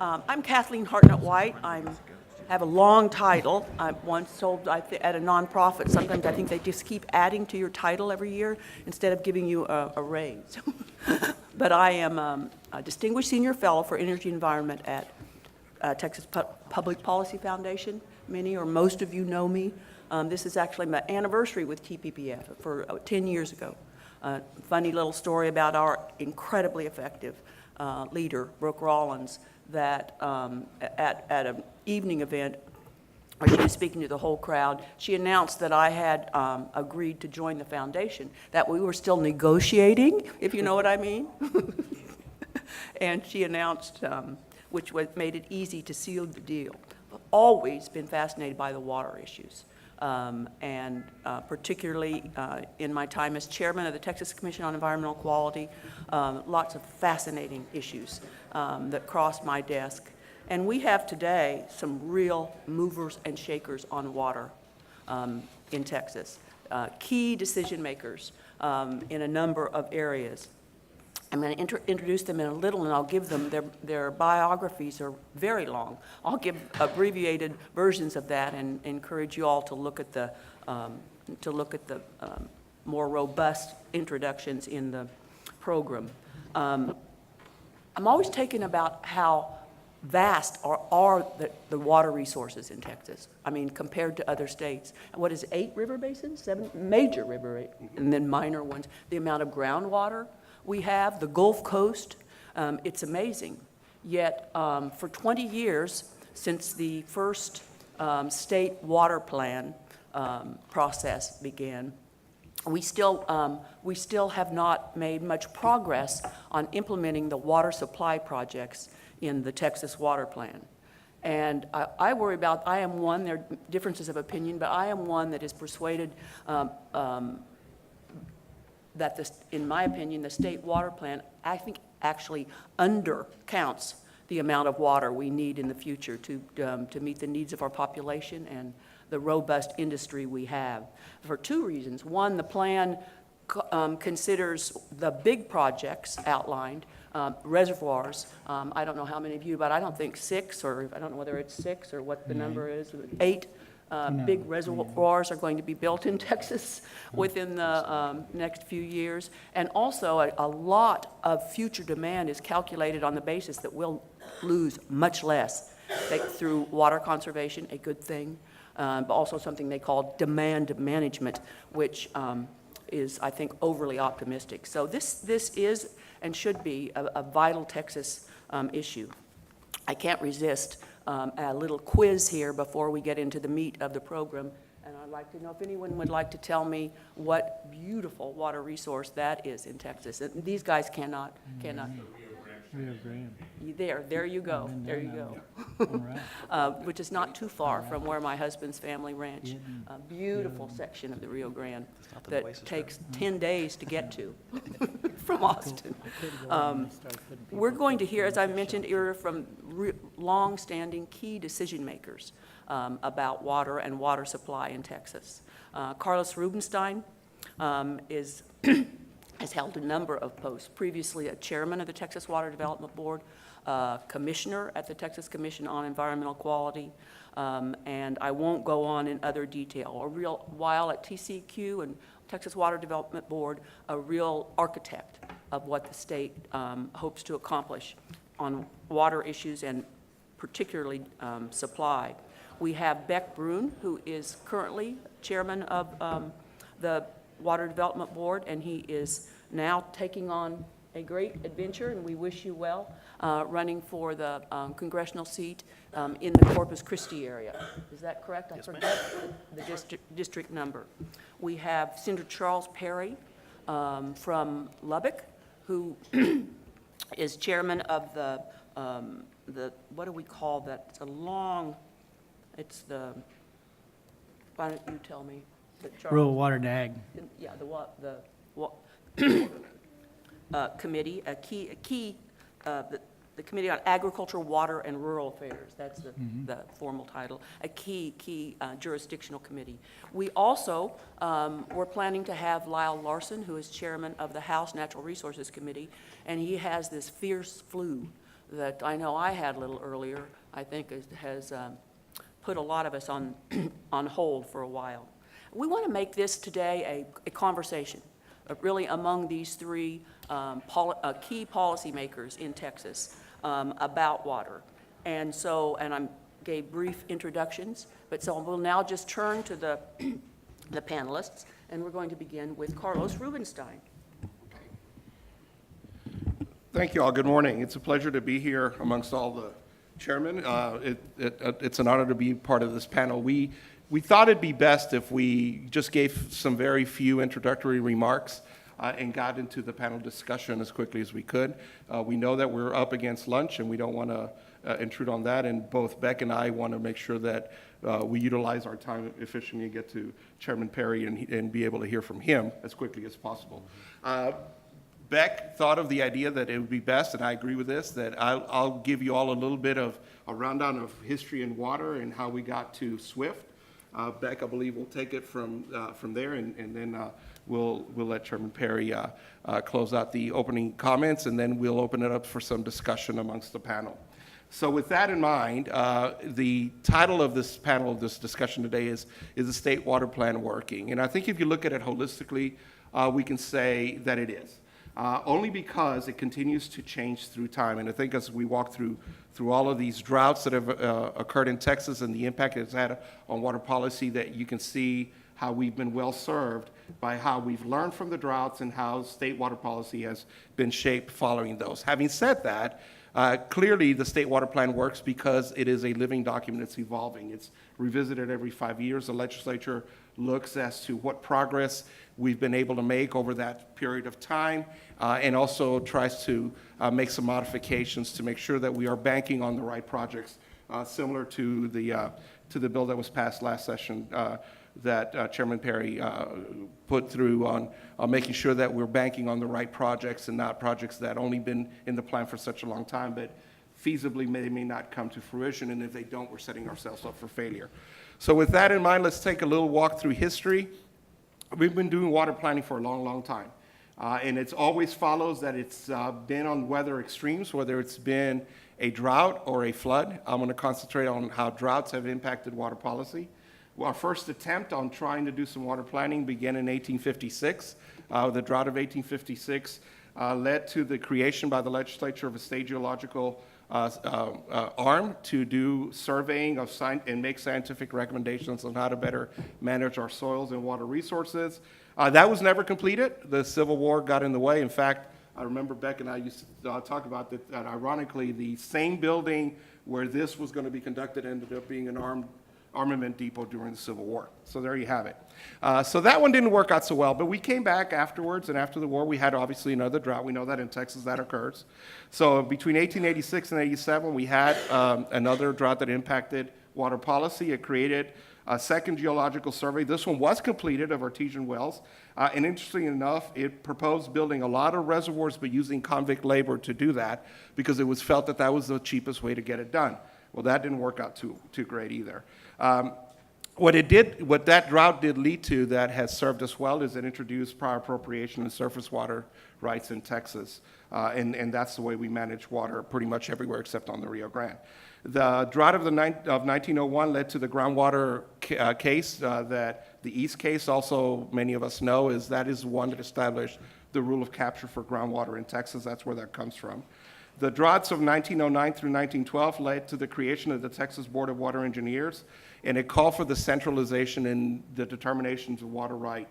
I'm Kathleen Hartnett-White. I have a long title. I once told at a nonprofit, sometimes I think they just keep adding to your title every year instead of giving you a raise. But I am a Distinguished Senior Fellow for Energy and Environment at Texas Public Policy Foundation. Many or most of you know me. This is actually my anniversary with TPPF for 10 years ago. Funny little story about our incredibly effective leader, Brooke Rollins, that at an evening event where she was speaking to the whole crowd, she announced that I had agreed to join the foundation, that we were still negotiating, if you know what I mean. And she announced, which made it easy to seal the deal. I've always been fascinated by the water issues. And particularly in my time as chairman of the Texas Commission on Environmental Quality, lots of fascinating issues that crossed my desk. And we have today some real movers and shakers on water in Texas, key decision makers in a number of areas. I'm going to introduce them in a little, and I'll give them their biographies are very long. I'll give abbreviated versions of that and encourage you all to look at the more robust introductions in the program. I'm always taken about how vast are the water resources in Texas. I mean, compared to other states. What is 8 river basins? 7 major river, and then minor ones. The amount of groundwater we have, the Gulf Coast, it's amazing. Yet for 20 years, since the first state water plan process began, we still have not made much progress on implementing the water supply projects in the Texas Water Plan. And I worry about, I am one, there are differences of opinion, but I am one that is persuaded that this, in my opinion, the state water plan, I think, actually undercounts the amount of water we need in the future to meet the needs of our population and the robust industry we have, for 2 reasons. One, the plan considers the big projects outlined, reservoirs. I don't know how many of you, but I don't think 6, or I don't know whether it's 6 or what the number is, 8 big reservoirs are going to be built in Texas within the next few years. And also a lot of future demand is calculated on the basis that we'll lose much less through water conservation, a good thing, but also something they call demand management, which is, I think, overly optimistic. So this is and should be a vital Texas issue. I can't resist a little quiz here before we get into the meat of the program, and I'd like to know if anyone would like to tell me what beautiful water resource that is in Texas. And these guys cannot. Rio Grande. There you go. There you go. Right. Which is not too far from where my husband's family ranch. A beautiful section of the Rio Grande that takes 10 days to get to from Austin. We're going to hear, as I mentioned earlier, from long-standing key decision makers about water and water supply in Texas. Carlos Rubinstein has held a number of posts, previously a chairman of the Texas Water Development Board, commissioner at the Texas Commission on Environmental Quality, and I won't go on in other detail. A real while at TCQ and Texas Water Development Board, a real architect of what the state hopes to accomplish on water issues and particularly supply. We have Bech Bruun, who is currently chairman of the Water Development Board, and he is now taking on a great adventure, and we wish you well, running for the congressional seat in the Corpus Christi area. Is that correct? Yes, I forget the district number. We have Senator Charles Perry from Lubbock, who is chairman of the what do we call that? It's a long, it's the, why don't you tell me? Rural Water DAG. Yeah, committee, the Committee on Agriculture, Water, and Rural Affairs. That's the formal title. A key jurisdictional committee. We also we're planning to have Lyle Larson, who is chairman of the House Natural Resources Committee, and he has this fierce flu that I know I had a little earlier, I think has put a lot of us on, on hold for a while. We want to make this today a conversation, really among these three key policymakers in Texas about water. And so, and I gave brief introductions, but so we'll now just turn to the panelists, and we're going to begin with Carlos Rubinstein. Thank you all. Good morning. It's a pleasure to be here amongst all the chairmen. It's an honor to be part of this panel. We thought it'd be best if we just gave some very few introductory remarks and got into the panel discussion as quickly as we could. We know that we're up against lunch, and we don't want to intrude on that, and both Bech and I want to make sure that we utilize our time efficiently and get to Chairman Perry and be able to hear from him as quickly as possible. Bech thought of the idea that it would be best, and I agree with this, that I'll give you all a little bit of a rundown of history in water and how we got to SWIFT. Bech, I believe, will take it from there, and then we'll let Chairman Perry close out the opening comments, and then we'll open it up for some discussion amongst the panel. So with that in mind, the title of this panel, this discussion today is the state water plan working? And I think if you look at it holistically, we can say that it is. Only because it continues to change through time. And I think as we walk through all of these droughts that have occurred in Texas and the impact it's had on water policy, that you can see how we've been well served by how we've learned from the droughts and how state water policy has been shaped following those. Having said that, clearly the state water plan works because it is a living document. It's evolving. It's revisited every 5 years. The legislature looks as to what progress we've been able to make over that period of time, and also tries to make some modifications to make sure that we are banking on the right projects, similar to the bill that was passed last session that Chairman Perry put through on making sure that we're banking on the right projects and not projects that only been in the plan for such a long time, but feasibly may not come to fruition, and if they don't, we're setting ourselves up for failure. So with that in mind, let's take a little walk through history. We've been doing water planning for a long, long time. And it always follows that it's been on weather extremes, whether it's been a drought or a flood. I'm going to concentrate on how droughts have impacted water policy. Well, our first attempt on trying to do some water planning began in 1856. The drought of 1856 led to the creation by the legislature of a state geological arm to do surveying of and make scientific recommendations on how to better manage our soils and water resources. That was never completed. The Civil War got in the way. In fact, I remember Bech and I used to talk about that ironically, the same building where this was going to be conducted ended up being an armament depot during the Civil War. So there you have it. So that one didn't work out so well, but we came back afterwards, and after the war, we had obviously another drought. We know that in Texas that occurs. So between 1886 and 87, we had another drought that impacted water policy. It created a second geological survey. This one was completed of artesian wells. And interestingly enough, it proposed building a lot of reservoirs, but using convict labor to do that because it was felt that that was the cheapest way to get it done. Well, that didn't work out too great either. What that drought did lead to that has served us well is it introduced prior appropriation and surface water rights in Texas. And that's the way we manage water pretty much everywhere except on the Rio Grande. The drought of 1901 led to the groundwater case that the East case, also many of us know, is one that established the rule of capture for groundwater in Texas. That's where that comes from. The droughts of 1909 through 1912 led to the creation of the Texas Board of Water Engineers, and it called for the centralization in the determinations of water right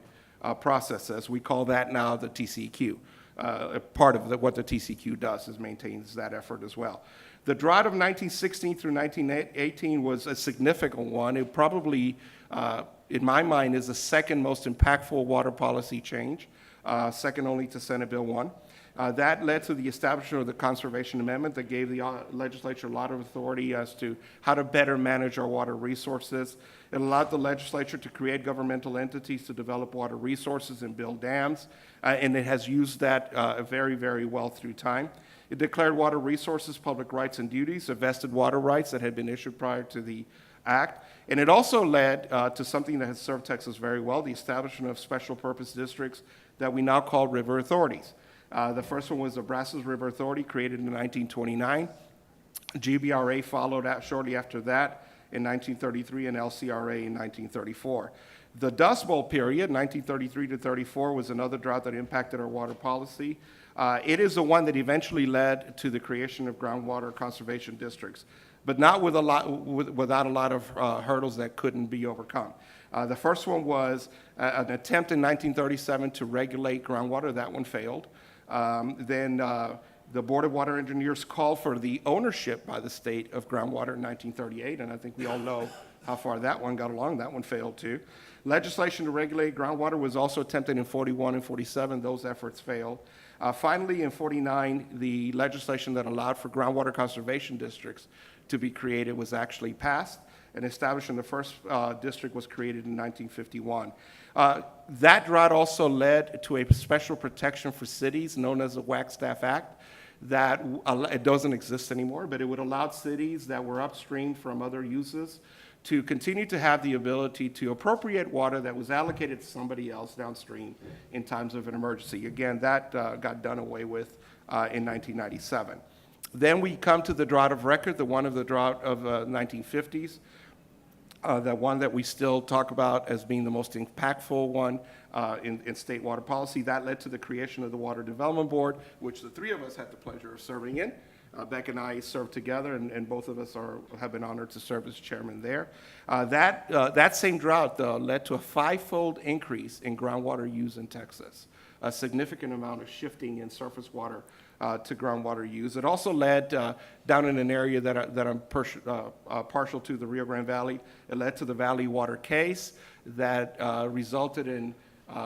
processes. We call that now the TCEQ. Part of what the TCEQ does is maintains that effort as well. The drought of 1916 through 1918 was a significant one. It probably, in my mind, is the second most impactful water policy change, second only to Senate Bill 1. That led to the establishment of the Conservation Amendment that gave the legislature a lot of authority as to how to better manage our water resources. It allowed the legislature to create governmental entities to develop water resources and build dams, and it has used that very, very well through time. It declared water resources, public rights and duties, vested water rights that had been issued prior to the act. And it also led to something that has served Texas very well, the establishment of special purpose districts that we now call river authorities. The first one was the Brazos River Authority, created in 1929. GBRA followed out shortly after that in 1933, and LCRA in 1934. The Dust Bowl period, 1933 to 34, was another drought that impacted our water policy. It is the one that eventually led to the creation of groundwater conservation districts, but not without a lot of hurdles that couldn't be overcome. The first one was an attempt in 1937 to regulate groundwater. That one failed. Then the Board of Water Engineers called for the ownership by the state of groundwater in 1938, and I think we all know how far that one got along. That one failed too. Legislation to regulate groundwater was also attempted in 41 and 47. Those efforts failed. Finally, in 49, the legislation that allowed for groundwater conservation districts to be created was actually passed, and establishing the first district was created in 1951. That drought also led to a special protection for cities known as the Wagstaff Act that it doesn't exist anymore, but it would allow cities that were upstream from other uses to continue to have the ability to appropriate water that was allocated to somebody else downstream in times of an emergency. Again, that got done away with in 1997. Then we come to the drought of record, the drought of 1950s. The one that we still talk about as being the most impactful one in state water policy. That led to the creation of the Water Development Board, which the three of us had the pleasure of serving in. Bech and I served together, and both of us have been honored to serve as chairman there. That same drought led to a 5-fold increase in groundwater use in Texas, a significant amount of shifting in surface water to groundwater use. It also led down in an area that I'm partial to, the Rio Grande Valley. It led to the Valley Water case that resulted in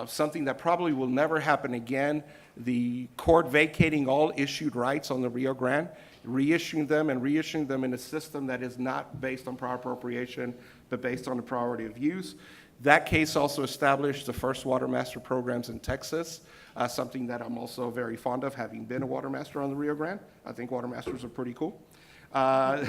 something that probably will never happen again. The court vacating all issued rights on the Rio Grande, reissuing them in a system that is not based on prior appropriation, but based on the priority of use. That case also established the first water master programs in Texas, something that I'm also very fond of, having been a water master on the Rio Grande. I think water masters are pretty cool. What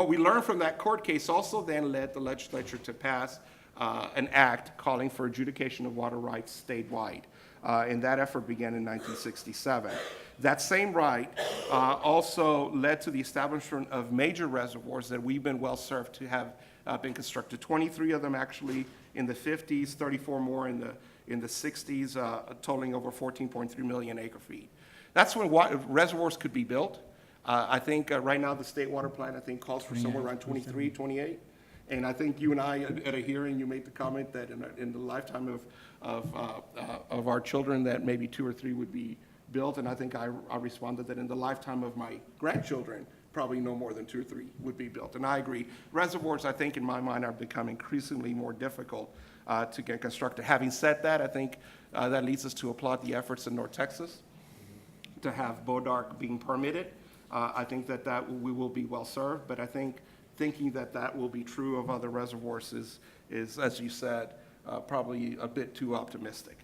we learned from that court case also then led the legislature to pass an act calling for adjudication of water rights statewide. And that effort began in 1967. That same right also led to the establishment of major reservoirs that we've been well served to have been constructed. 23 of them actually in the 50s, 34 more in the 60s, totaling over 14.3 million acre feet. That's when reservoirs could be built. I think right now the state water plan, I think, calls for somewhere around 23, 28. And I think you and I, at a hearing, you made the comment that in the lifetime of our children, that maybe 2 or 3 would be built. And I think I responded that in the lifetime of my grandchildren, probably no more than 2 or 3 would be built. And I agree. Reservoirs, I think, in my mind, are becoming increasingly more difficult to get constructed. Having said that, I think that leads us to applaud the efforts in North Texas to have Bodark being permitted. I think that we will be well served, but I think thinking that will be true of other reservoirs is, as you said, probably a bit too optimistic.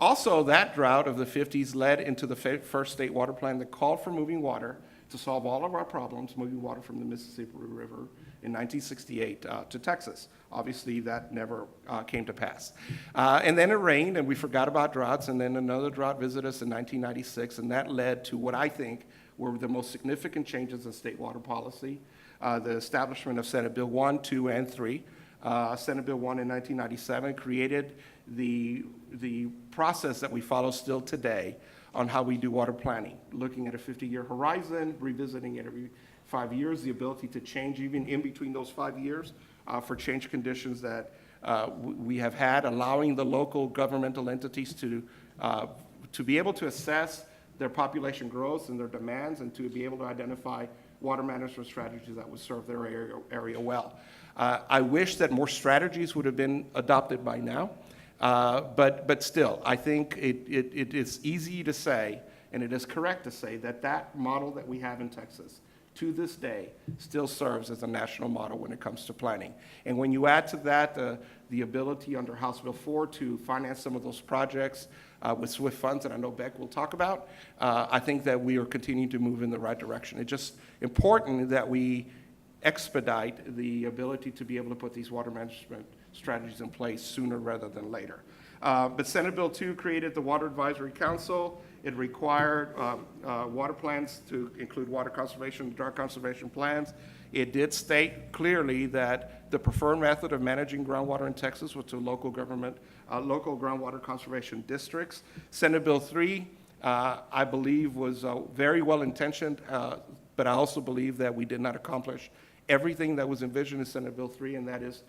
Also, that drought of the 50s led into the first state water plan that called for moving water to solve all of our problems, moving water from the Mississippi River in 1968 to Texas. Obviously, that never came to pass. And then it rained, and we forgot about droughts, and then another drought visited us in 1996, and that led to what I think were the most significant changes in state water policy. The establishment of Senate Bill 1, 2, and 3. Senate Bill 1 in 1997 created the process that we follow still today on how we do water planning, looking at a 50-year horizon, revisiting it every 5 years, the ability to change even in between those 5 years for change conditions that we have had, allowing the local governmental entities to be able to assess their population growth and their demands, and to be able to identify water management strategies that would serve their area well. I wish that more strategies would have been adopted by now, but still, I think it is easy to say, and it is correct to say, that model that we have in Texas to this day still serves as a national model when it comes to planning. And when you add to that the ability under House Bill 4 to finance some of those projects with SWIFT funds that I know Bech will talk about, I think that we are continuing to move in the right direction. It's just important that we expedite the ability to be able to put these water management strategies in place sooner rather than later. But Senate Bill 2 created the Water Advisory Council, It required water plans to include water conservation, drought conservation plans. It did state clearly that the preferred method of managing groundwater in Texas was to local groundwater conservation districts. Senate Bill 3, I believe, was very well intentioned, but I also believe that we did not accomplish everything that was envisioned in Senate Bill 3, and that is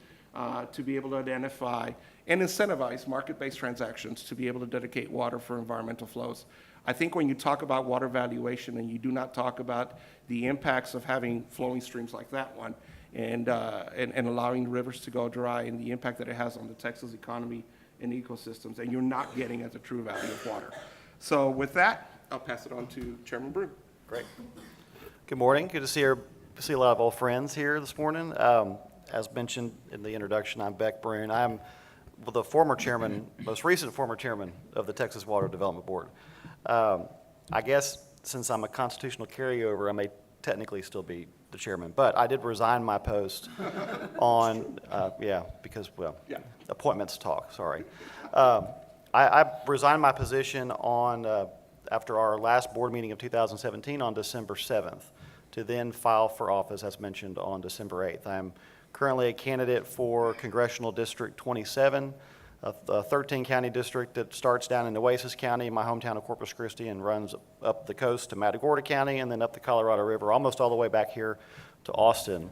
to be able to identify and incentivize market-based transactions to be able to dedicate water for environmental flows. I think when you talk about water valuation and you do not talk about the impacts of having flowing streams like that one and allowing rivers to go dry and the impact that it has on the Texas economy and ecosystems, and you're not getting at the true value of water. So with that, I'll pass it on to Chairman Bruun. Great. Good morning. Good to see a lot of old friends here this morning. As mentioned in the introduction, I'm Bech Bruun. I'm the former chairman, most recent former chairman of the Texas Water Development Board. I guess since I'm a constitutional carryover, I may technically still be the chairman, but I did resign my post on, because, well, appointments talk, sorry. I resigned my position on, after our last board meeting of 2017 on December 7th, to then file for office, as mentioned, on December 8th. I'm currently a candidate for Congressional District 27, a 13-county district that starts down in Nueces County, my hometown of Corpus Christi, and runs up the coast to Matagorda County and then up the Colorado River, almost all the way back here to Austin.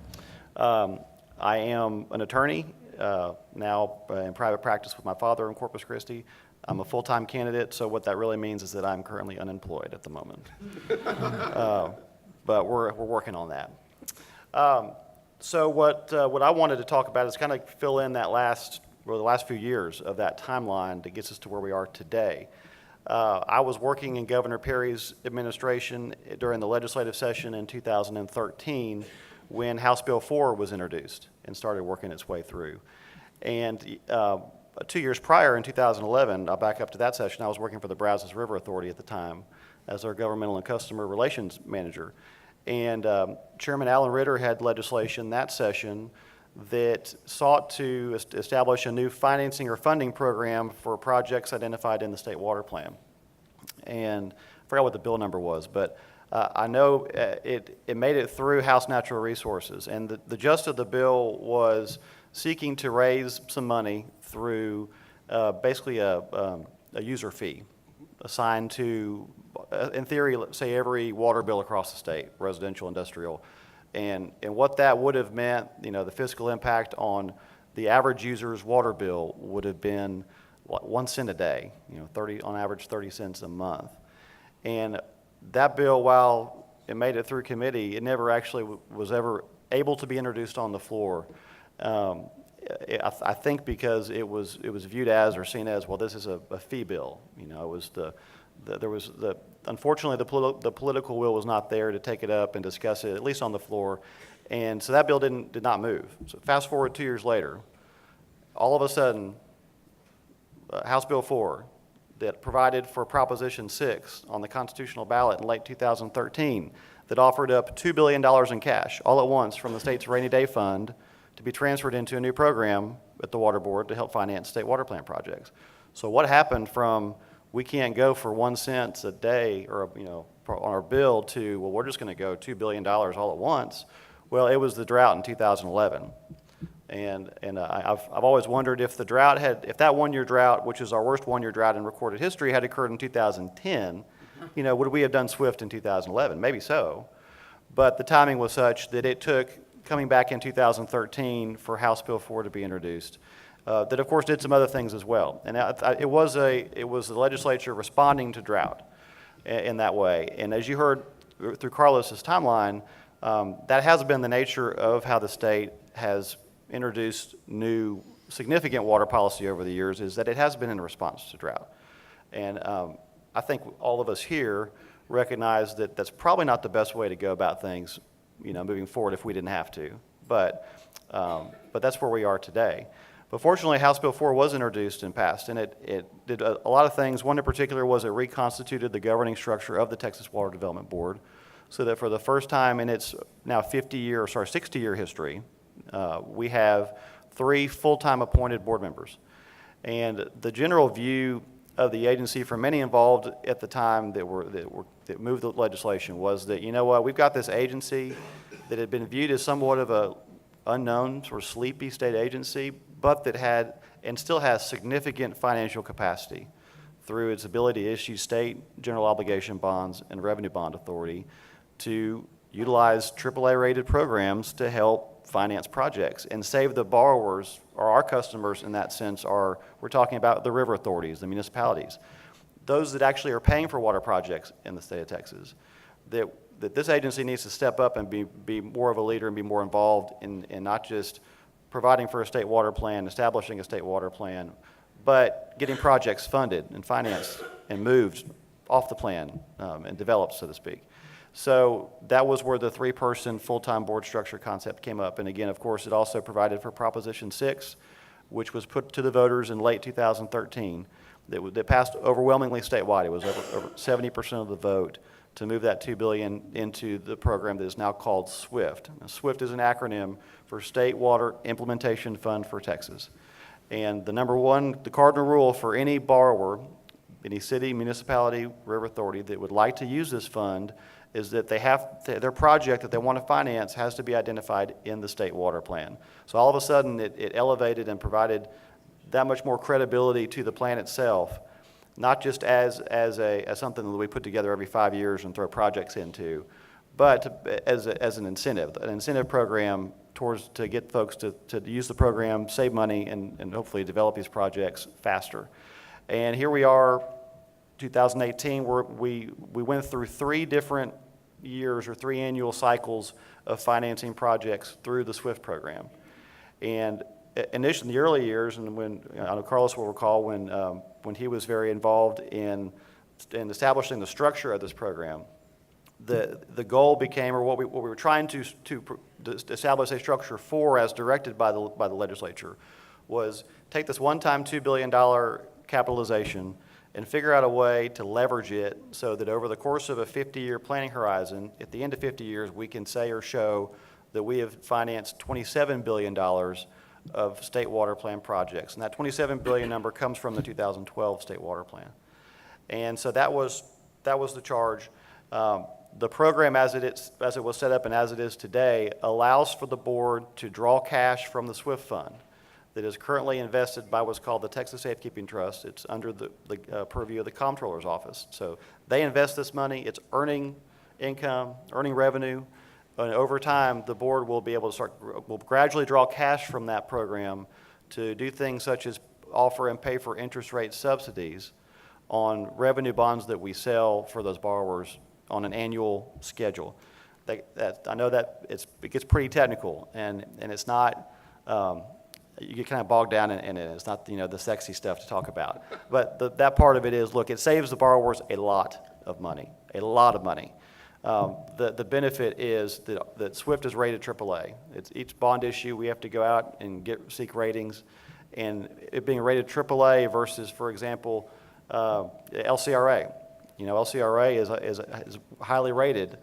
I am an attorney now in private practice with my father in Corpus Christi. I'm a full-time candidate, so what that really means is that I'm currently unemployed at the moment. But we're working on that. So what I wanted to talk about is kind of fill in that the last few years of that timeline that gets us to where we are today. I was working in Governor Perry's administration during the legislative session in 2013 when House Bill 4 was introduced and started working its way through. And 2 years prior, in 2011, I'll back up to that session, I was working for the Brazos River Authority at the time as their governmental and customer relations manager. And Chairman Alan Ritter had legislation that session that sought to establish a new financing or funding program for projects identified in the state water plan. And I forgot what the bill number was, but I know it made it through House Natural Resources. And the gist of the bill was seeking to raise some money through basically a user fee assigned to, in theory, let's say every water bill across the state, residential, industrial. And what that would have meant, the fiscal impact on the average user's water bill would have been 1 cent a day, 30 on average 30 cents a month. And that bill, while it made it through committee, it never actually was ever able to be introduced on the floor. I think because it was viewed as or seen as, well, this is a fee bill. It was unfortunately the political will was not there to take it up and discuss it, at least on the floor, and so that bill did not move. So fast forward 2 years later, all of a sudden, House Bill 4 that provided for Proposition 6 on the constitutional ballot in late 2013 that offered up $2 billion in cash all at once from the state's rainy day fund to be transferred into a new program at the Water Board to help finance state water plant projects. So what happened from we can't go for 1 cent a day or on our bill to, well, we're just going to go $2 billion all at once? Well, it was the drought in 2011. And I've always wondered if if that 1 year drought, which is our worst 1 year drought in recorded history, had occurred in 2010, would we have done SWIFT in 2011? Maybe so. But the timing was such that it took coming back in 2013 for House Bill 4 to be introduced. That of course did some other things as well. And it was the legislature responding to drought in that way. And as you heard through Carlos's timeline, that has been the nature of how the state has introduced new significant water policy over the years, is that it has been in response to drought. And I think all of us here recognize that that's probably not the best way to go about things, moving forward if we didn't have to. But that's where we are today. But fortunately, House Bill 4 was introduced and passed, and it did a lot of things. One in particular was it reconstituted the governing structure of the Texas Water Development Board, so that for the first time in its now 60-year history, we have 3 full-time appointed board members. And the general view of the agency from many involved at the time that moved the legislation was that, you know what, we've got this agency that had been viewed as somewhat of a unknown, sort of sleepy state agency, but that had and still has significant financial capacity through its ability to issue state general obligation bonds and revenue bond authority to utilize AAA-rated programs to help finance projects and save the borrowers, or our customers in that sense, we're talking about the river authorities, the municipalities, those that actually are paying for water projects in the state of Texas, that this agency needs to step up and be more of a leader and be more involved in not just providing for a state water plan, establishing a state water plan, but getting projects funded and financed and moved off the plan and developed, so to speak. So that was where the three-person full-time board structure concept came up. And again, of course, it also provided for Proposition 6, which was put to the voters in late 2013, that passed overwhelmingly statewide. It was over 70% of the vote to move that $2 billion into the program that is now called SWIFT. Now, SWIFT is an acronym for State Water Implementation Fund for Texas. And the cardinal rule for any borrower, any city, municipality, river authority that would like to use this fund is that their project that they want to finance has to be identified in the state water plan. So all of a sudden, it elevated and provided that much more credibility to the plan itself, not just as something that we put together every 5 years and throw projects into, but as an incentive program to get folks to use the program, save money, and hopefully develop these projects faster. And here we are, 2018, where we went through 3 different years or 3 annual cycles of financing projects through the SWIFT program. And initially, in the early years, and when I know Carlos will recall when he was very involved in establishing the structure of this program, the goal became, or what we were trying to establish a structure for, as directed by the legislature, was take this one-time $2 billion capitalization and figure out a way to leverage it so that over the course of a 50-year planning horizon, at the end of 50 years, we can say or show that we have financed $27 billion of state water plan projects. And that $27 billion number comes from the 2012 state water plan. And so that was the charge. The program as it was set up and as it is today allows for the board to draw cash from the SWIFT fund that is currently invested by what's called the Texas Safekeeping Trust. It's under the purview of the Comptroller's Office. So they invest this money, it's earning income, earning revenue, and over time the board will be able to will gradually draw cash from that program to do things such as offer and pay for interest rate subsidies on revenue bonds that we sell for those borrowers on an annual schedule. I know that it gets pretty technical, and it's not, you get kind of bogged down in it. It's not, the sexy stuff to talk about. But that part of it is, look, it saves the borrowers a lot of money. The benefit is that SWIFT is rated AAA. It's each bond issue, we have to go out and seek ratings. And it being rated AAA versus, for example, LCRA. LCRA is highly rated,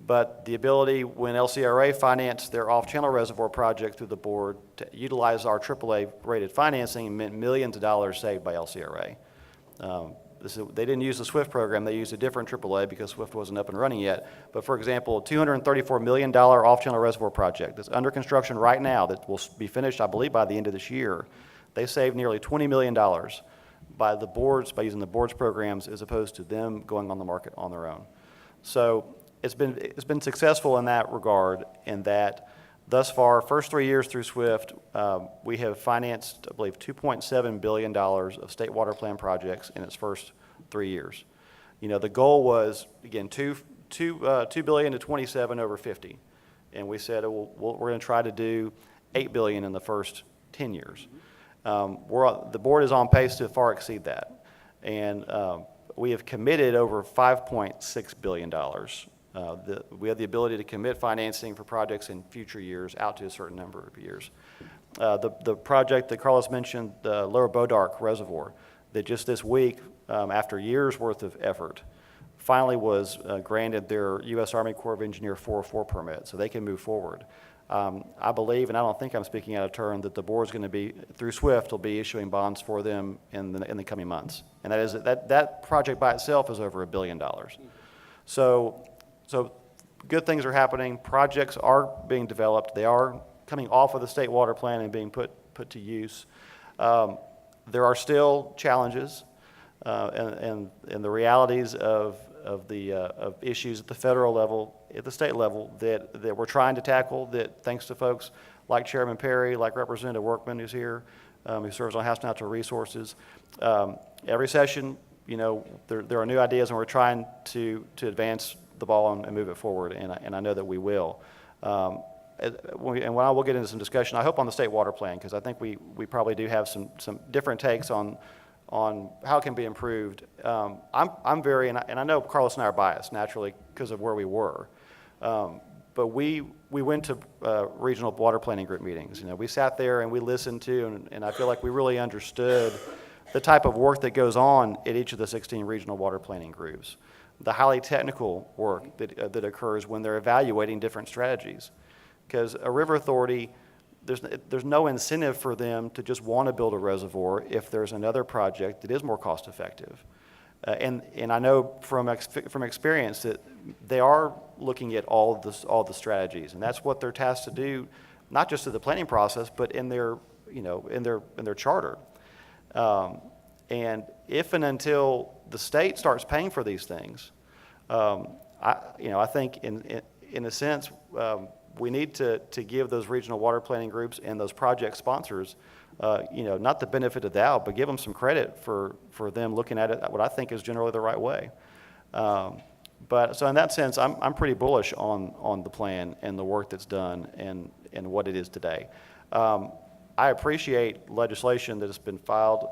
but the ability when LCRA financed their off-channel reservoir project through the board to utilize our AAA-rated financing meant millions of dollars saved by LCRA. They didn't use the SWIFT program, they used a different AAA because SWIFT wasn't up and running yet. But for example, a $234 million off-channel reservoir project that's under construction right now that will be finished, I believe, by the end of this year, they saved nearly $20 million by using the board's programs as opposed to them going on the market on their own. So it's been successful in that regard, in that thus far, first 3 years through SWIFT, we have financed, I believe, $2.7 billion of state water plan projects in its first 3 years. The goal was, again, $2 billion to 27 over 50. And we said, we're going to try to do $8 billion in the first 10 years. The board is on pace to far exceed that. And we have committed over $5.6 billion. We have the ability to commit financing for projects in future years out to a certain number of years. The project that Carlos mentioned, the Lower Bodark Reservoir, that just this week, after years worth of effort, finally was granted their U.S. Army Corps of Engineer 404 permit, so they can move forward. I believe, and I don't think I'm speaking out of turn, that the board's going to be, through SWIFT, will be issuing bonds for them in the coming months. And that project by itself is over $1 billion. So good things are happening. Projects are being developed. They are coming off of the state water plan and being put to use. There are still challenges and the realities of issues at the federal level, at the state level, that we're trying to tackle, that thanks to folks like Chairman Perry, like Representative Workman, who's here, who serves on House Natural Resources. Every session, there are new ideas, and we're trying to advance the ball and move it forward, and I know that we will. And when I will get into some discussion, I hope on the state water plan, because I think we probably do have some different takes on how it can be improved. I'm very, and I know Carlos and I are biased naturally because of where we were, but we went to regional water planning group meetings. We sat there and we listened to, and I feel like we really understood the type of work that goes on at each of the 16 regional water planning groups, the highly technical work that occurs when they're evaluating different strategies. Because a river authority, there's no incentive for them to just want to build a reservoir if there's another project that is more cost effective. And I know from experience that they are looking at all the strategies, and that's what they're tasked to do, not just through the planning process, but in their charter. And if and until the state starts paying for these things, I think in a sense, we need to give those regional water planning groups and those project sponsors, not the benefit of the doubt, but give them some credit for them looking at it what I think is generally the right way. But so in that sense, I'm pretty bullish on the plan and the work that's done and what it is today. I appreciate legislation that has been filed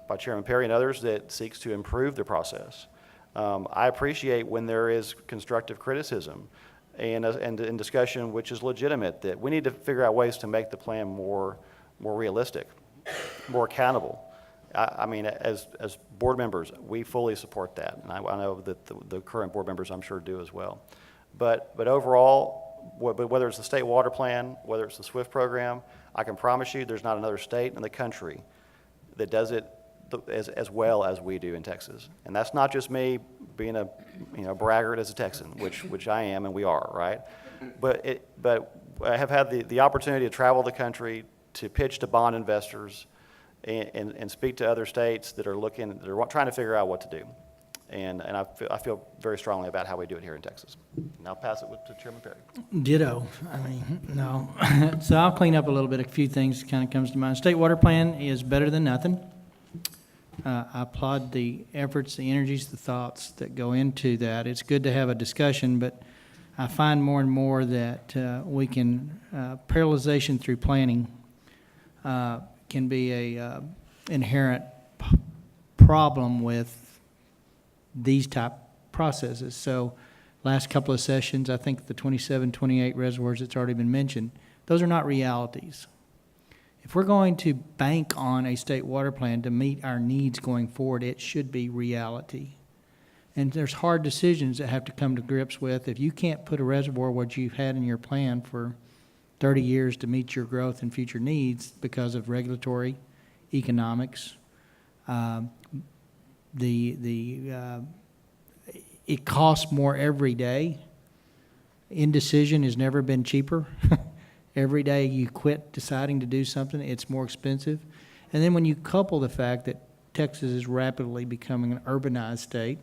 by Chairman Perry and others that seeks to improve the process. I appreciate when there is constructive criticism and discussion which is legitimate, that we need to figure out ways to make the plan more realistic, more accountable. I mean, as board members, we fully support that, and I know that the current board members, I'm sure, do as well. But overall, whether it's the state water plan, whether it's the SWIFT program, I can promise you there's not another state in the country that does it as well as we do in Texas. And that's not just me being a braggart as a Texan, which I am and we are, right? But I have had the opportunity to travel the country, to pitch to bond investors and speak to other states that are trying to figure out what to do. And I feel very strongly about how we do it here in Texas. And I'll pass it to Chairman Perry. Ditto. I mean, no. So I'll clean up a little bit. A few things kind of comes to mind. State water plan is better than nothing. I applaud the efforts, the energies, the thoughts that go into that. It's good to have a discussion, but I find more and more that we can, parallelization through planning can be a inherent problem with these type processes. So last couple of sessions, I think the 27, 28 reservoirs that's already been mentioned, those are not realities. If we're going to bank on a state water plan to meet our needs going forward, it should be reality. And there's hard decisions that have to come to grips with. If you can't put a reservoir what you've had in your plan for 30 years to meet your growth and future needs because of regulatory, economics, it costs more every day. Indecision has never been cheaper. Every day you quit deciding to do something, it's more expensive. And then when you couple the fact that Texas is rapidly becoming an urbanized state,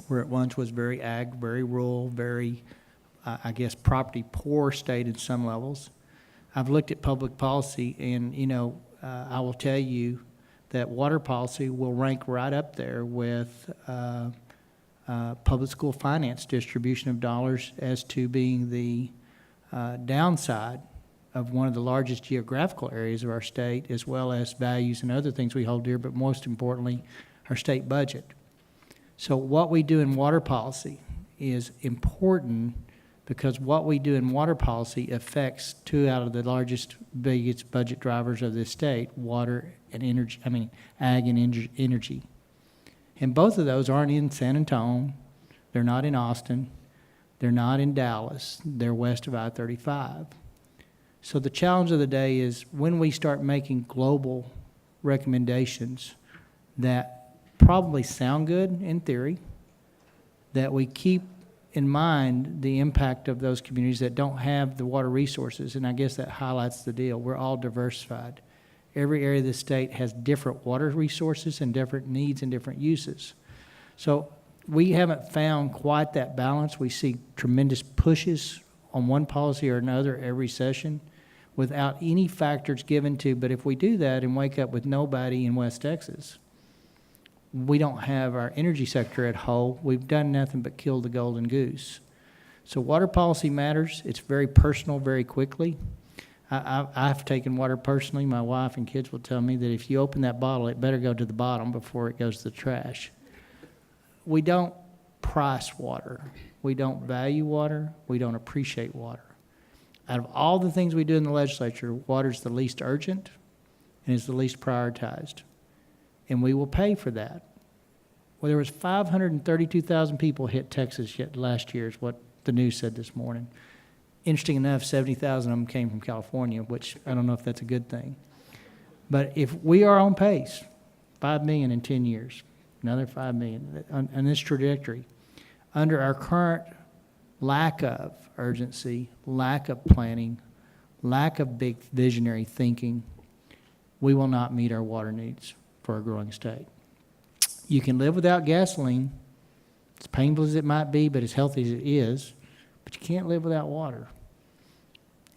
where it once was very ag, very rural, very, property poor state in some levels. I've looked at public policy, and, I will tell you that water policy will rank right up there with public school finance distribution of dollars as to being the downside of one of the largest geographical areas of our state, as well as values and other things we hold dear, but most importantly, our state budget. So what we do in water policy is important because what we do in water policy affects two out of the biggest budget drivers of this state, water and energy, ag and energy. And both of those aren't in San Antonio, they're not in Austin, they're not in Dallas, they're west of I-35. So the challenge of the day is when we start making global recommendations that probably sound good in theory, that we keep in mind the impact of those communities that don't have the water resources, and I guess that highlights the deal. We're all diversified. Every area of the state has different water resources and different needs and different uses. So we haven't found quite that balance. We see tremendous pushes on one policy or another every session without any factors given to, but if we do that and wake up with nobody in West Texas, we don't have our energy sector at whole. We've done nothing but kill the golden goose. So water policy matters. It's very personal very quickly. I've taken water personally. My wife and kids will tell me that if you open that bottle, it better go to the bottom before it goes to the trash. We don't price water. We don't value water. We don't appreciate water. Out of all the things we do in the legislature, water's the least urgent and is the least prioritized. And we will pay for that. Well, there was 532,000 people hit Texas yet last year is what the news said this morning. Interesting enough, 70,000 of them came from California, which I don't know if that's a good thing. But if we are on pace, 5 million in 10 years, another 5 million on this trajectory, under our current lack of urgency, lack of planning, lack of big visionary thinking, we will not meet our water needs for a growing state. You can live without gasoline, as painful as it might be, but as healthy as it is, but you can't live without water.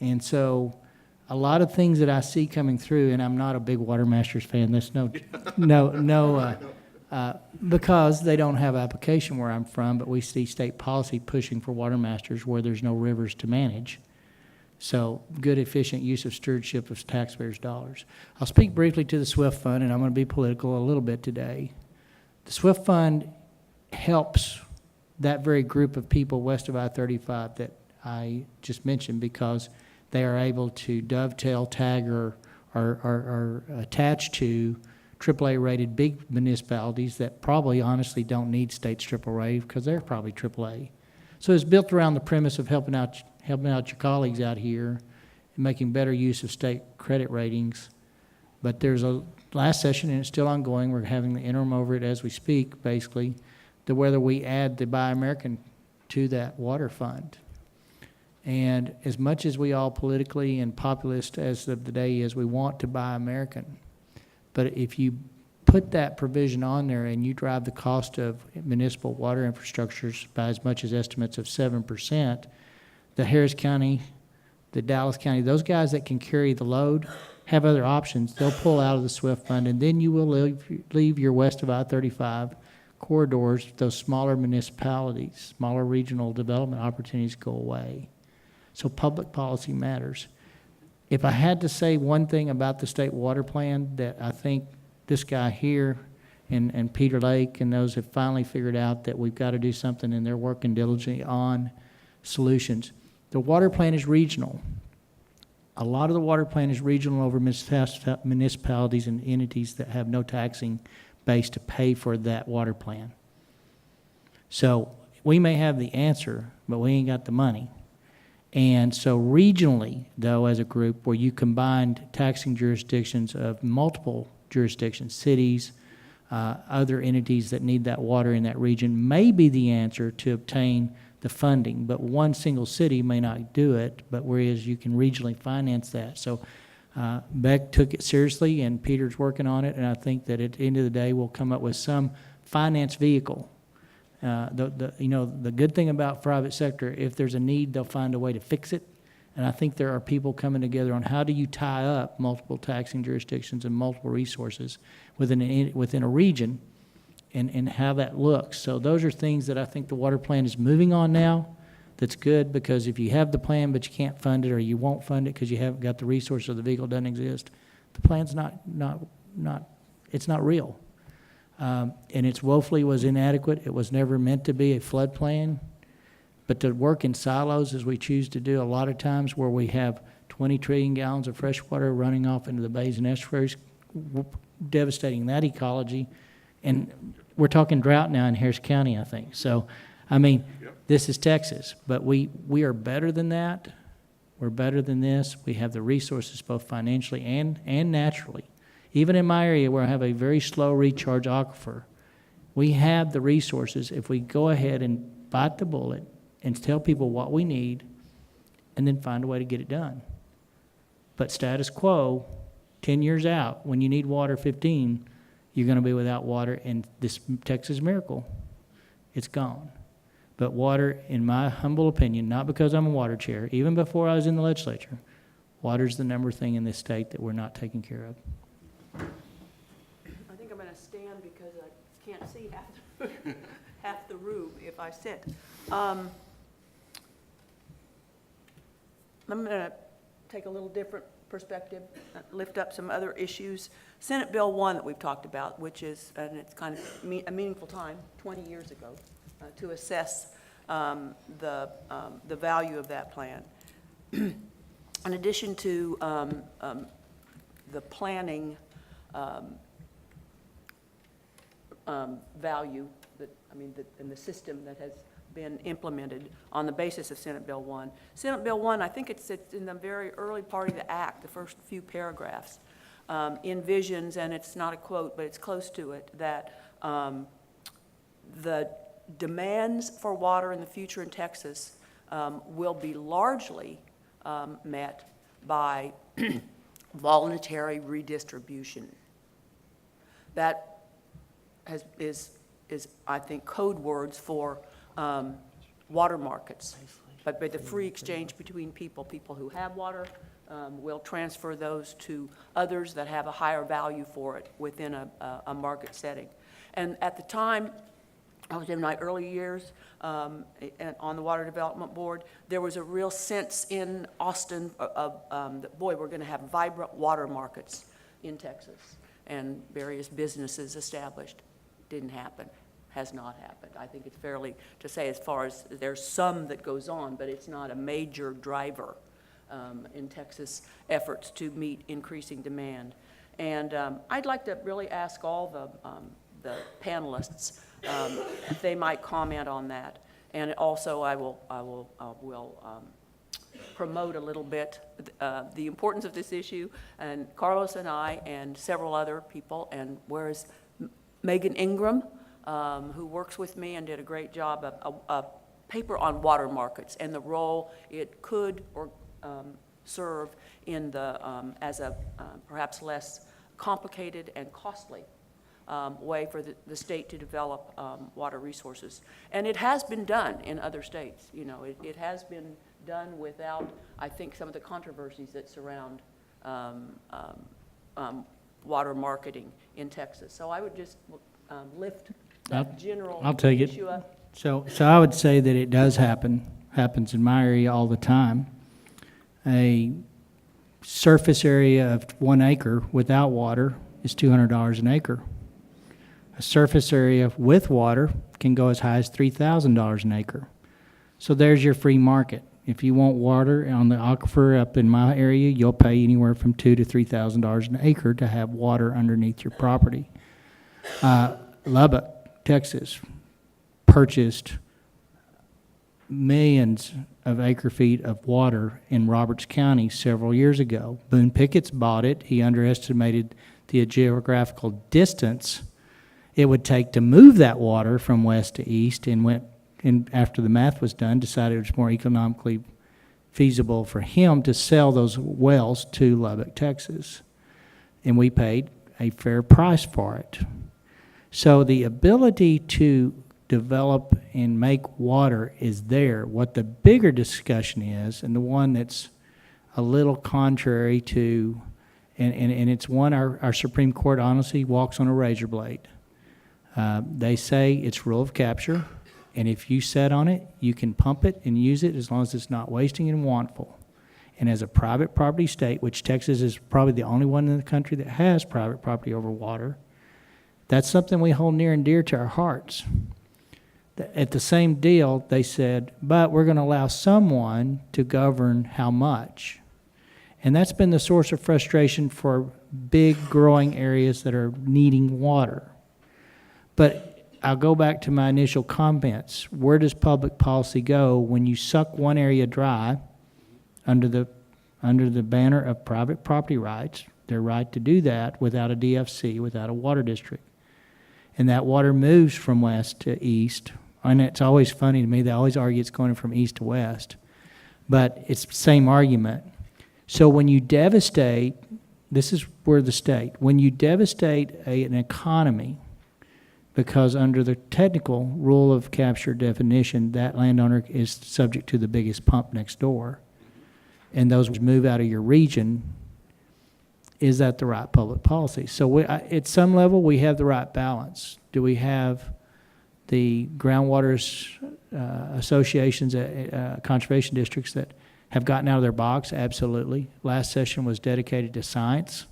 And so a lot of things that I see coming through, and I'm not a big Water Masters fan, that's because they don't have application where I'm from, but we see state policy pushing for Water Masters where there's no rivers to manage. So good, efficient use of stewardship of taxpayers' dollars. I'll speak briefly to the SWIFT Fund, and I'm going to be political a little bit today. The SWIFT Fund helps that very group of people west of I-35 that I just mentioned because they are able to dovetail, tag, or attach to AAA-rated big municipalities that probably honestly don't need state's AAA because they're probably AAA. So it's built around the premise of helping out your colleagues out here and making better use of state credit ratings. But there's a last session, and it's still ongoing. We're having the interim over it as we speak, basically, to whether we add the Buy American to that water fund. And as much as we all politically and populist as of the day is, we want to buy American. But if you put that provision on there and you drive the cost of municipal water infrastructures by as much as estimates of 7%, the Harris County, the Dallas County, those guys that can carry the load have other options. They'll pull out of the SWIFT fund, and then you will leave your west of I-35 corridors, those smaller municipalities, smaller regional development opportunities go away. So public policy matters. If I had to say one thing about the state water plan that I think this guy here and Peter Lake and those have finally figured out that we've got to do something and they're working diligently on solutions. The water plan is regional. A lot of the water plan is regional over municipalities and entities that have no taxing base to pay for that water plan. So we may have the answer, but we ain't got the money. And so regionally, though, as a group where you combined taxing jurisdictions of multiple jurisdictions, cities, other entities that need that water in that region may be the answer to obtain the funding. But one single city may not do it, but whereas you can regionally finance that. So Bech took it seriously, and Peter's working on it, and I think that at the end of the day, we'll come up with some finance vehicle. The good thing about private sector, if there's a need, they'll find a way to fix it. And I think there are people coming together on how do you tie up multiple taxing jurisdictions and multiple resources within a region and how that looks. So those are things that I think the water plan is moving on now. That's good, because if you have the plan but you can't fund it, or you won't fund it because you haven't got the resource or the vehicle doesn't exist, the plan's not real. And it's woefully was inadequate. It was never meant to be a flood plan. But to work in silos, as we choose to do a lot of times, where we have 20 trillion gallons of fresh water running off into the bays and estuaries, devastating that ecology. And we're talking drought now in Harris County, I think. So, I mean, This is Texas. But we are better than that. We're better than this. We have the resources both financially and naturally. Even in my area where I have a very slow recharge aquifer, we have the resources if we go ahead and bite the bullet and tell people what we need and then find a way to get it done. But status quo, 10 years out, when you need water 15, you're going to be without water, and this Texas miracle, it's gone. But water, in my humble opinion, not because I'm a water chair, even before I was in the legislature, water's the number thing in this state that we're not taking care of. I think I'm going to stand because I can't see half the room if I sit. I'm going to take a little different perspective, lift up some other issues. Senate Bill 1 that we've talked about, which is, and it's kind of a meaningful time, 20 years ago, to assess the value of that plan. In addition to the planning value and the system that has been implemented on the basis of Senate Bill 1. Senate Bill 1, I think it's in the very early part of the act, the first few paragraphs, envisions, and it's not a quote, but it's close to it, that the demands for water in the future in Texas will be largely met by voluntary redistribution. That is, I think, code words for water markets, but by the free exchange between people who have water will transfer those to others that have a higher value for it within a market setting. And at the time, I was in my early years on the Water Development Board, there was a real sense in Austin of that, boy, we're going to have vibrant water markets in Texas, and various businesses established. Didn't happen. Has not happened. I think it's fairly to say, as far as there's some that goes on, but it's not a major driver in Texas efforts to meet increasing demand. And I'd like to really ask all the panelists if they might comment on that. And also, I will promote a little bit the importance of this issue. And Carlos and I and several other people, and whereas Megan Ingram, who works with me and did a great job, a paper on water markets and the role it could or serve in the as a perhaps less complicated and costly way for the state to develop water resources. And it has been done in other states. You know, it has been done without, I think, some of the controversies that surround water marketing in Texas. So I would just lift that general I'll take it. issue up. So I would say that it does happens in my area all the time. A surface area of 1 acre without water is $200 an acre. A surface area with water can go as high as $3,000 an acre. So there's your free market. If you want water on the aquifer up in my area, you'll pay anywhere from $2,000 to $3,000 an acre to have water underneath your property. Lubbock, Texas, purchased millions of acre-feet of water in Roberts County several years ago. Boone Pickett's bought it. He underestimated the geographical distance it would take to move that water from west to east, and went, and after the math was done, decided it was more economically feasible for him to sell those wells to Lubbock, Texas. And we paid a fair price for it. So the ability to develop and make water is there. What the bigger discussion is, and the one that's a little contrary to, and it's one our Supreme Court honestly walks on a razor blade. They say it's rule of capture, and if you set on it, you can pump it and use it as long as it's not wasting and wantful. And as a private property state, which Texas is probably the only one in the country that has private property over water, that's something we hold near and dear to our hearts. At the same deal, they said, but we're going to allow someone to govern how much. And that's been the source of frustration for big growing areas that are needing water. But I'll go back to my initial comments. Where does public policy go when you suck one area dry under the banner of private property rights, their right to do that without a DFC, without a water district. And that water moves from west to east. And it's always funny to me, they always argue it's going from east to west. But it's the same argument. So when you devastate, this is where the state, when you devastate an economy, because under the technical rule of capture definition, that landowner is subject to the biggest pump next door, and those move out of your region, is that the right public policy? So at some level, we have the right balance. Do we have the groundwater associations, conservation districts that have gotten out of their box? Absolutely. Last session was dedicated to science.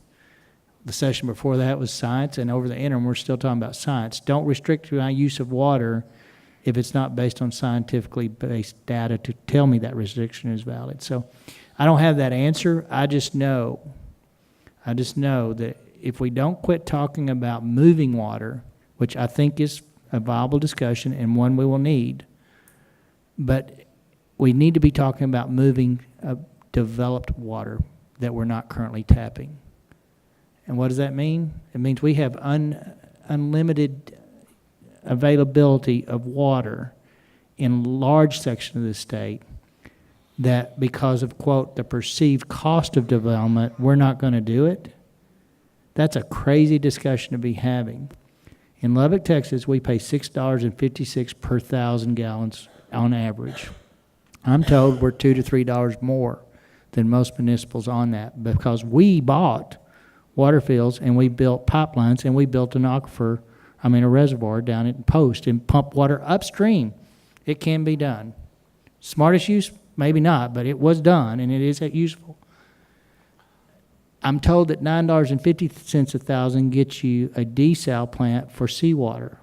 The session before that was science, and over the interim, we're still talking about science. Don't restrict my use of water if it's not based on scientifically based data to tell me that restriction is valid. So I don't have that answer. I just know that if we don't quit talking about moving water, which I think is a viable discussion and one we will need, but we need to be talking about moving developed water that we're not currently tapping. And what does that mean? It means we have unlimited availability of water in large sections of the state that because of, quote, the perceived cost of development, we're not going to do it. That's a crazy discussion to be having. In Lubbock, Texas, we pay $6.56 per 1,000 gallons on average. I'm told we're $2 to $3 more than most municipals on that because we bought water fields and we built pipelines and we built a reservoir down at Post and pump water upstream. It can be done. Smartest use, maybe not, but it was done and it is useful. I'm told that $9.50 a thousand gets you a desal plant for seawater.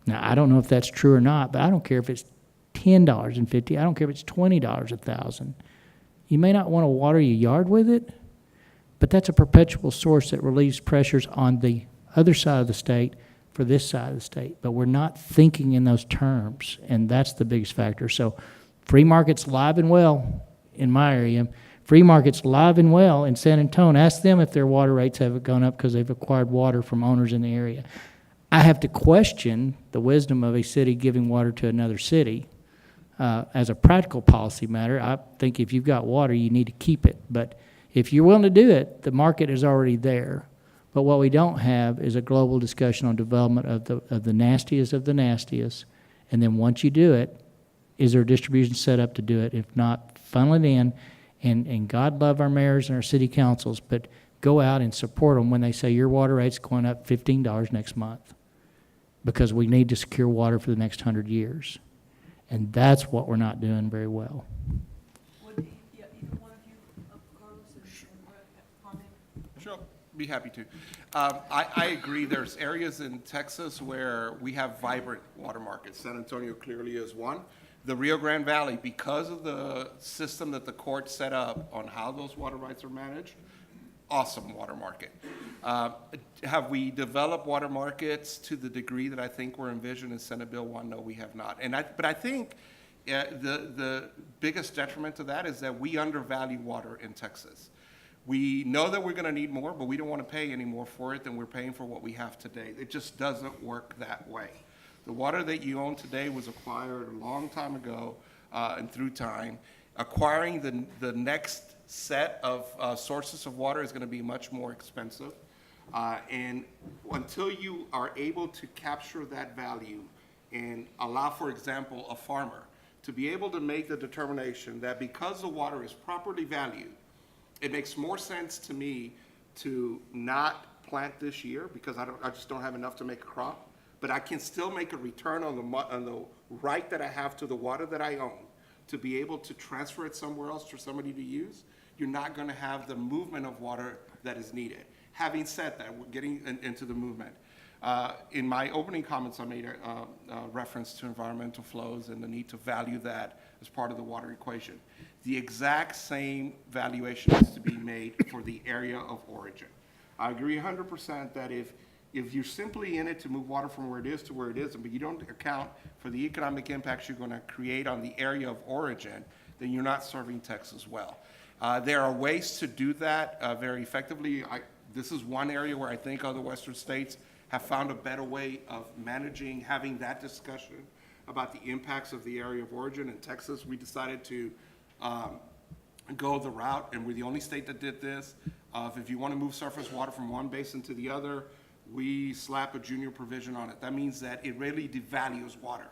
Now, I don't know if that's true or not, but I don't care if it's $10.50. I don't care if it's $20 a thousand. You may not want to water your yard with it, but that's a perpetual source that relieves pressures on the other side of the state for this side of the state. But we're not thinking in those terms, and that's the biggest factor. So free market's live and well in my area. Free market's live and well in San Antonio. Ask them if their water rates have gone up because they've acquired water from owners in the area. I have to question the wisdom of a city giving water to another city. As a practical policy matter, I think if you've got water, you need to keep it. But if you're willing to do it, the market is already there. But what we don't have is a global discussion on development of the nastiest of the nastiest. And then once you do it, is there a distribution set up to do it? If not, funnel it in. And God love our mayors and our city councils, but go out and support them when they say your water rate's going up $15 next month because we need to secure water for the next 100 years. And that's what we're not doing very well. Would either one of you, Carlos and Brett, have a comment? Sure, be happy to. I agree, there's areas in Texas where we have vibrant water markets. San Antonio clearly is one. The Rio Grande Valley, because of the system that the court set up on how those water rights are managed, awesome water market. Have we developed water markets to the degree that I think were envisioned in Senate Bill 1? No, we have not. But I think the biggest detriment to that is that we undervalue water in Texas. We know that we're going to need more, but we don't want to pay any more for it than we're paying for what we have today. It just doesn't work that way. The water that you own today was acquired a long time ago and through time. Acquiring the next set of sources of water is going to be much more expensive. And until you are able to capture that value and allow, for example, a farmer to be able to make the determination that because the water is properly valued, it makes more sense to me to not plant this year because I just don't have enough to make a crop. But I can still make a return on the right that I have to the water that I own to be able to transfer it somewhere else for somebody to use. You're not going to have the movement of water that is needed. Having said that, we're getting into the movement. In my opening comments, I made a reference to environmental flows and the need to value that as part of the water equation. The exact same valuation is to be made for the area of origin. I agree 100% that if you're simply in it to move water from where it is to where it is, but you don't account for the economic impacts you're going to create on the area of origin, then you're not serving Texas well. There are ways to do that very effectively. This is one area where I think other western states have found a better way of managing, having that discussion about the impacts of the area of origin. In Texas, we decided to go the route, and we're the only state that did this, of if you want to move surface water from one basin to the other, we slap a junior provision on it. That means that it really devalues water.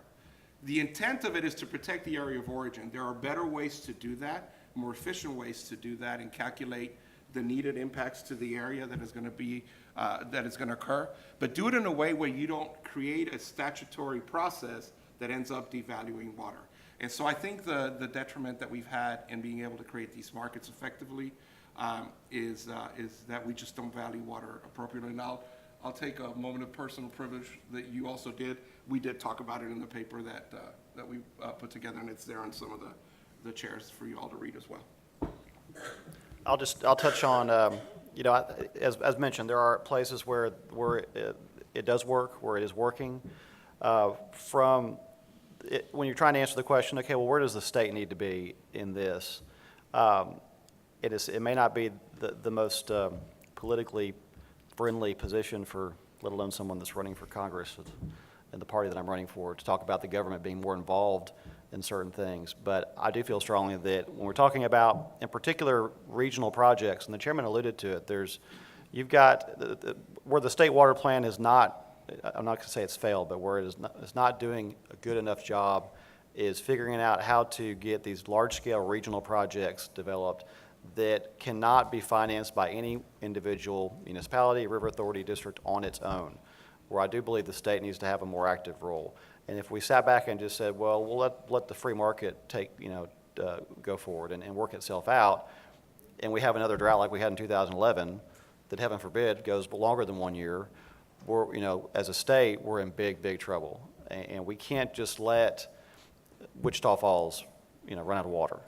The intent of it is to protect the area of origin. There are better ways to do that, more efficient ways to do that, and calculate the needed impacts to the area that is going to be that is going to occur. But do it in a way where you don't create a statutory process that ends up devaluing water. And so I think the detriment that we've had in being able to create these markets effectively is that we just don't value water appropriately. And I'll take a moment of personal privilege that you also did. We did talk about it in the paper that we put together, and it's there on some of the chairs for you all to read as well. I'll touch on, as mentioned, there are places where it does work, where it is working. When you're trying to answer the question, okay, well, where does the state need to be in this? It may not be the most politically friendly position for, let alone someone that's running for Congress and the party that I'm running for, to talk about the government being more involved in certain things. But I do feel strongly that when we're talking about, in particular, regional projects, and the chairman alluded to it, you've got where the state water plan is not, I'm not going to say it's failed, but where it's not doing a good enough job is figuring out how to get these large-scale regional projects developed that cannot be financed by any individual municipality, river authority, district on its own, where I do believe the state needs to have a more active role. And if we sat back and just said, well, we'll let the free market go forward and work itself out, and we have another drought like we had in 2011, that heaven forbid goes longer than 1 year, as a state, we're in big, big trouble. And we can't just let Wichita Falls, run out of water.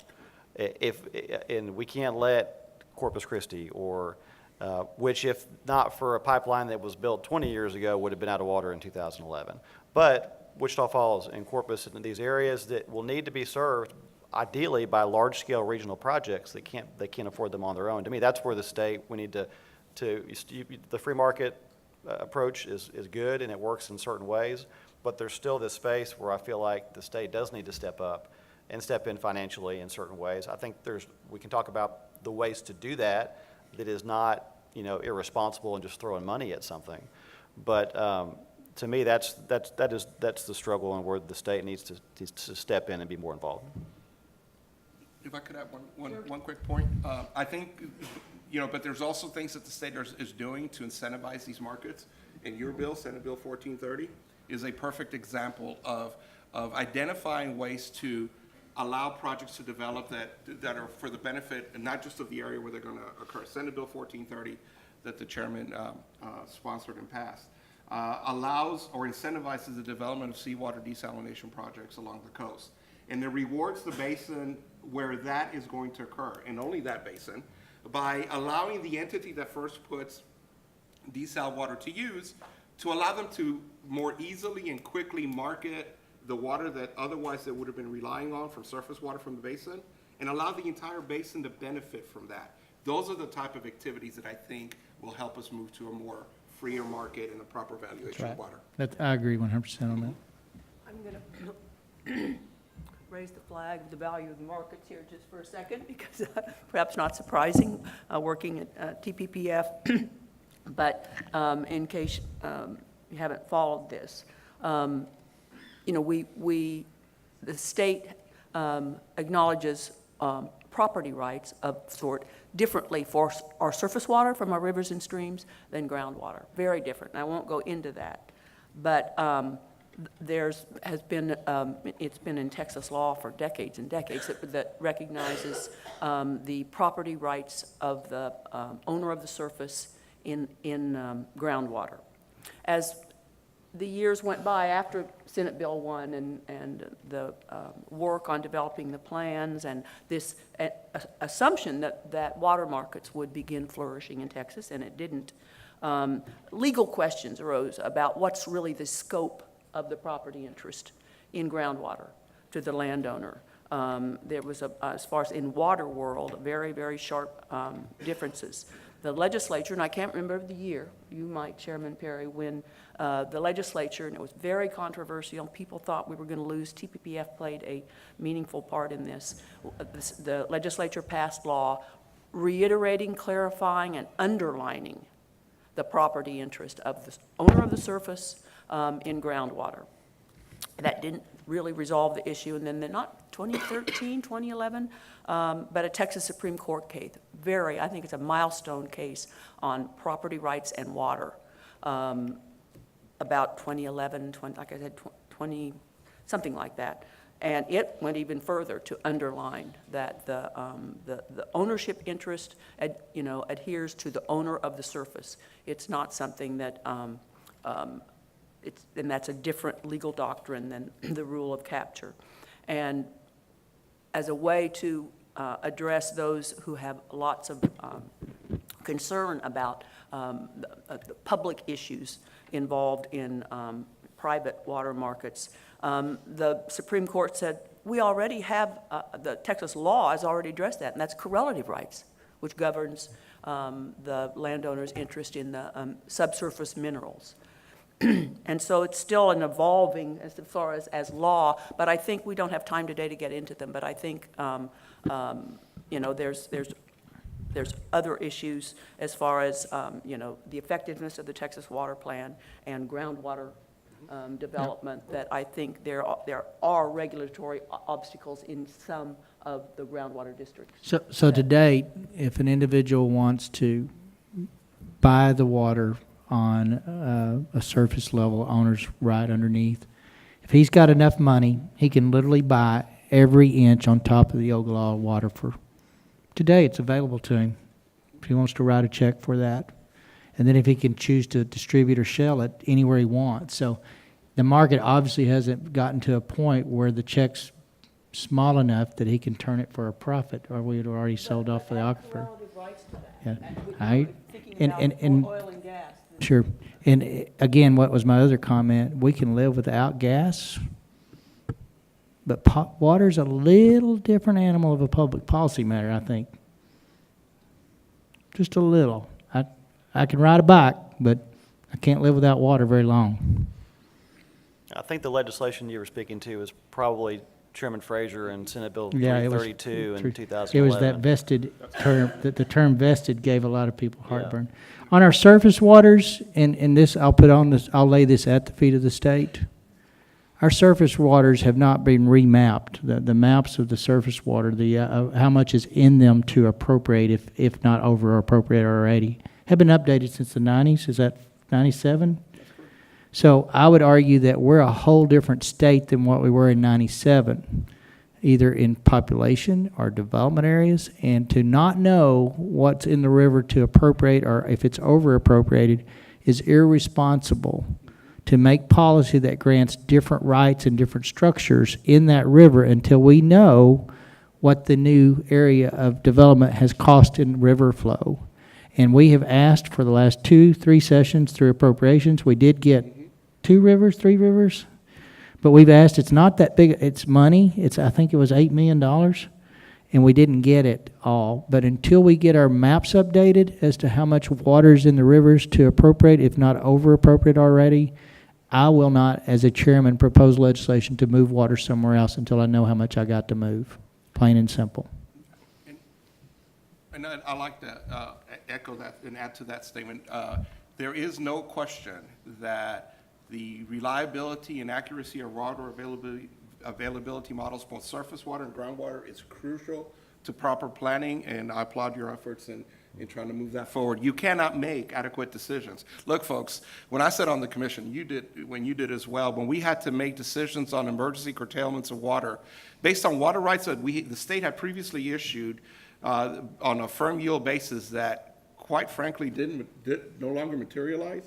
And we can't let Corpus Christi which if not for a pipeline that was built 20 years ago would have been out of water in 2011. But Wichita Falls and Corpus and these areas that will need to be served ideally by large-scale regional projects they can't afford them on their own. To me, that's where the state, we need the free market approach is good and it works in certain ways, but there's still this space where I feel like the state does need to step up and step in financially in certain ways. I think we can talk about the ways to do that is not irresponsible and just throwing money at something. But to me, that's the struggle and where the state needs to step in and be more involved. If I could add one quick point, I think, but there's also things that the state is doing to incentivize these markets. And your bill, Senate Bill 1430, is a perfect example of identifying ways to allow projects to develop that are for the benefit, and not just of the area where they're going to occur. Senate Bill 1430 that the chairman sponsored and passed allows or incentivizes the development of seawater desalination projects along the coast. And it rewards the basin where that is going to occur, and only that basin, by allowing the entity that first puts desal water to use to allow them to more easily and quickly market the water that otherwise they would have been relying on from surface water from the basin, and allow the entire basin to benefit from that. Those are the type of activities that I think will help us move to a more freer market and a proper valuation of water. I agree 100% on that. I'm going to raise the flag of the value of the markets here just for a second, because perhaps not surprising, working at TPPF, but in case you haven't followed this, the state acknowledges property rights of sort differently for our surface water from our rivers and streams than groundwater. Very different. And I won't go into that, but it's been in Texas law for decades and decades that recognizes the property rights of the owner of the surface in groundwater. As the years went by after Senate Bill 1 and the work on developing the plans and this assumption that water markets would begin flourishing in Texas, and it didn't, legal questions arose about what's really the scope of the property interest in groundwater to the landowner. There was, as far as in water world, very, very sharp differences. The legislature, and I can't remember the year, you might, Chairman Perry, when the legislature, and it was very controversial, people thought we were going to lose. TPPF played a meaningful part in this. The legislature passed law reiterating, clarifying, and underlining the property interest of the owner of the surface in groundwater. That didn't really resolve the issue, and then not 2013, 2011, but a Texas Supreme Court case, I think it's a milestone case on property rights and water, about 2011, like I said, 20, something like that. And it went even further to underline that the ownership interest, adheres to the owner of the surface. It's not something that, and that's a different legal doctrine than the rule of capture. And as a way to address those who have lots of concern about the public issues involved in private water markets, the Supreme Court said, we already have, the Texas law has already addressed that, and that's correlative rights, which governs the landowner's interest in the subsurface minerals. And so it's still an evolving as far as law, but I think we don't have time today to get into them, but I think, there's other issues as far as, the effectiveness of the Texas Water Plan and groundwater development that I think there are regulatory obstacles in some of the groundwater districts. So to date, if an individual wants to buy the water on a surface level owner's right underneath, if he's got enough money, he can literally buy every inch on top of the Ogallala water for, today it's available to him if he wants to write a check for that. And then if he can choose to distribute or sell it anywhere he wants. So the market obviously hasn't gotten to a point where the check's small enough that he can turn it for a profit, or we had already sold off the aquifer. Yeah. And Oil and gas. sure. And again, what was my other comment? We can live without gas, but water's a little different animal of a public policy matter, I think. Just a little. I can ride a bike, but I can't live without water very long. I think the legislation you were speaking to is probably Chairman Fraser and Senate Bill Yeah, it was 332 true. in 2011. It was that vested term, that the term vested gave a lot of people heartburn. On our surface waters, and this, I'll lay this at the feet of the state. Our surface waters have not been remapped. The maps of the surface water, how much is in them to appropriate, if not over appropriate already, have been updated since the 90s. Is that 97? So I would argue that we're a whole different state than what we were in 97, either in population or development areas, and to not know what's in the river to appropriate or if it's over appropriated is irresponsible to make policy that grants different rights and different structures in that river until we know what the new area of development has cost in river flow. And we have asked for the last 2-3 sessions through appropriations. We did get 3 rivers, but we've asked, it's not that big, it's money. I think it was $8 million, and we didn't get it all. But until we get our maps updated as to how much water's in the rivers to appropriate, if not over appropriate already, I will not, as a chairman, propose legislation to move water somewhere else until I know how much I got to move, plain and simple. And I like to echo that and add to that statement. There is no question that the reliability and accuracy of water availability models, both surface water and groundwater, is crucial to proper planning, and I applaud your efforts in trying to move that forward. You cannot make adequate decisions. Look, folks, when I sat on the commission, when you did as well, when we had to make decisions on emergency curtailments of water, based on water rights that the state had previously issued on a firm yield basis that, quite frankly, no longer materialize.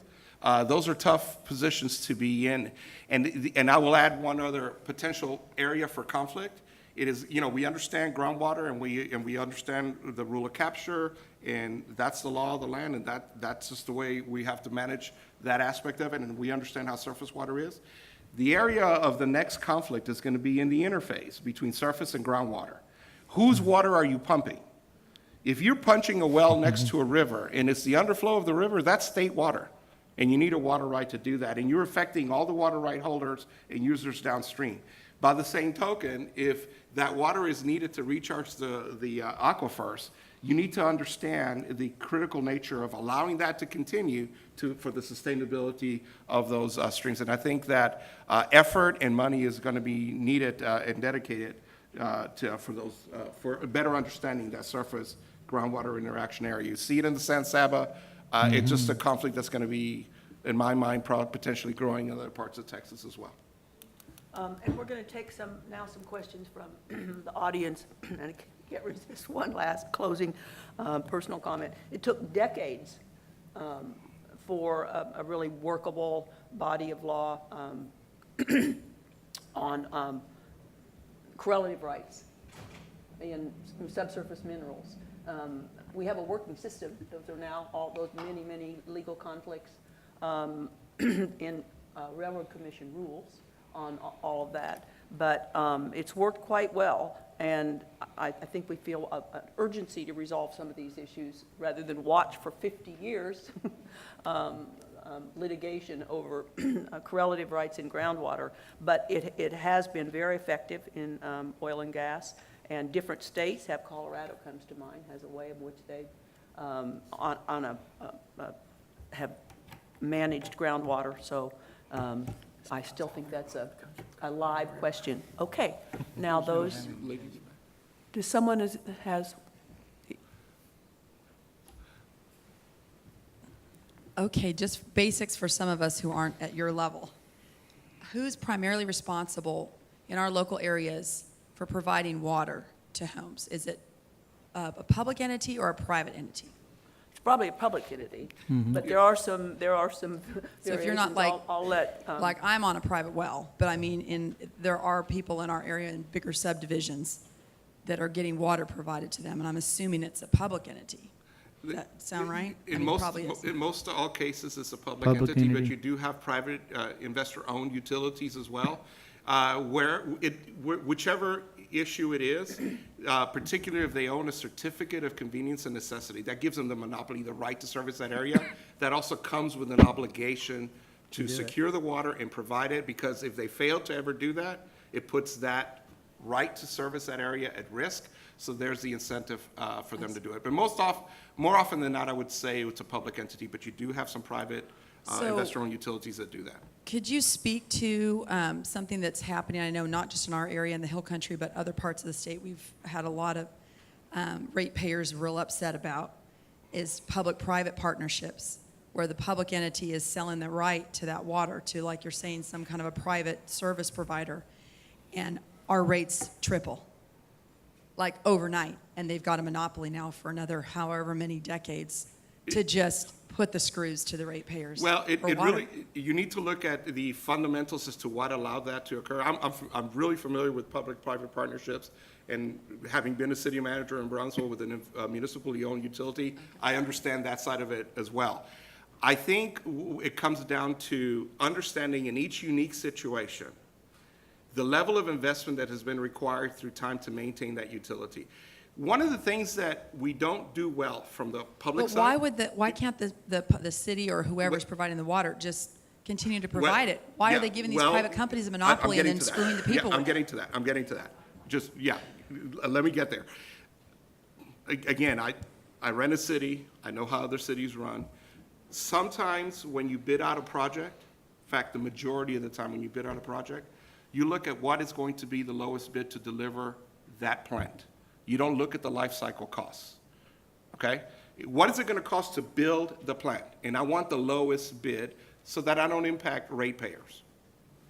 Those are tough positions to be in. And I will add one other potential area for conflict. It is, we understand groundwater and we understand the rule of capture, and that's the law of the land, and that's just the way we have to manage that aspect of it, and we understand how surface water is. The area of the next conflict is going to be in the interface between surface and groundwater. Whose water are you pumping? If you're punching a well next to a river and it's the underflow of the river, that's state water. And you need a water right to do that. And you're affecting all the water right holders and users downstream. By the same token, if that water is needed to recharge the aquifers, you need to understand the critical nature of allowing that to continue for the sustainability of those streams. And I think that effort and money is going to be needed and dedicated for a better understanding that surface groundwater interaction area. You see it in the San Saba. It's just a conflict that's going to be, in my mind, potentially growing in other parts of Texas as well. And we're going to take some questions from the audience, and I can't resist one last closing personal comment. It took decades for a really workable body of law on correlative rights in subsurface minerals. We have a working system. Those are now all those many legal conflicts in Railroad Commission rules on all of that. But it's worked quite well, and I think we feel an urgency to resolve some of these issues rather than watch for 50 years litigation over correlative rights in groundwater. But it has been very effective in oil and gas, and different states have. Colorado comes to mind, has a way in which they have managed groundwater. So I still think that's a live question. Okay, now those, does someone has? Okay, just basics for some of us who aren't at your level. Who's primarily responsible in our local areas for providing water to homes? Is it a public entity or a private entity? It's probably a public entity, but there are some So if you're not variations. I'll let, like I'm on a private well, but I mean, there are people in our area in bigger subdivisions that are getting water provided to them, and I'm assuming it's a public entity. Does that sound right? In most all cases, it's a public Public entity, but entity. you do have private investor-owned utilities as well, whichever issue it is, particularly if they own a certificate of convenience and necessity, that gives them the monopoly, the right to service that area. That also comes with an obligation to secure the water and provide it, because if they fail to ever do that, it puts that right to service that area at risk. So there's the incentive for them to do it. But more often than not, I would say it's a public entity, but you do have some private investor-owned utilities that do that. Could you speak to something that's happening? I know not just in our area in the Hill Country, but other parts of the state we've had a lot of ratepayers real upset about, is public-private partnerships, where the public entity is selling the right to that water to, like you're saying, some kind of a private service provider, and our rates triple, like overnight, and they've got a monopoly now for another however many decades to just put the screws to the ratepayers. Well, for water. you need to look at the fundamentals as to what allowed that to occur. I'm really familiar with public-private partnerships, and having been a city manager in Brownsville with a municipally owned utility, I understand that side of it as well. I think it comes down to understanding in each unique situation the level of investment that has been required through time to maintain that utility. One of the things that we don't do well from the public But side. why can't the city or whoever's providing the water just continue to provide it? Why are they giving these private companies a monopoly and then screwing the people? I'm getting to that. Let me get there. Again, I rent a city. I know how other cities run. Sometimes when you bid out a project, in fact, the majority of the time when you bid out a project, you look at what is going to be the lowest bid to deliver that plant. You don't look at the life cycle costs, okay? What is it going to cost to build the plant? And I want the lowest bid so that I don't impact ratepayers.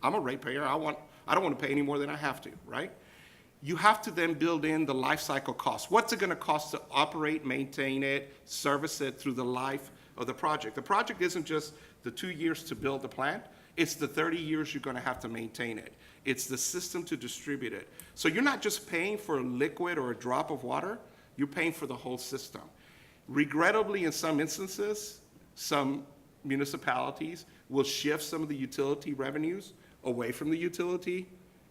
I'm a ratepayer. I don't want to pay any more than I have to, right? You have to then build in the life cycle costs. What's it going to cost to operate, maintain it, service it through the life of the project? The project isn't just the 2 years to build the plant. It's the 30 years you're going to have to maintain it. It's the system to distribute it. So you're not just paying for a liquid or a drop of water, you're paying for the whole system. Regrettably, in some instances, some municipalities will shift some of the utility revenues away from the utility,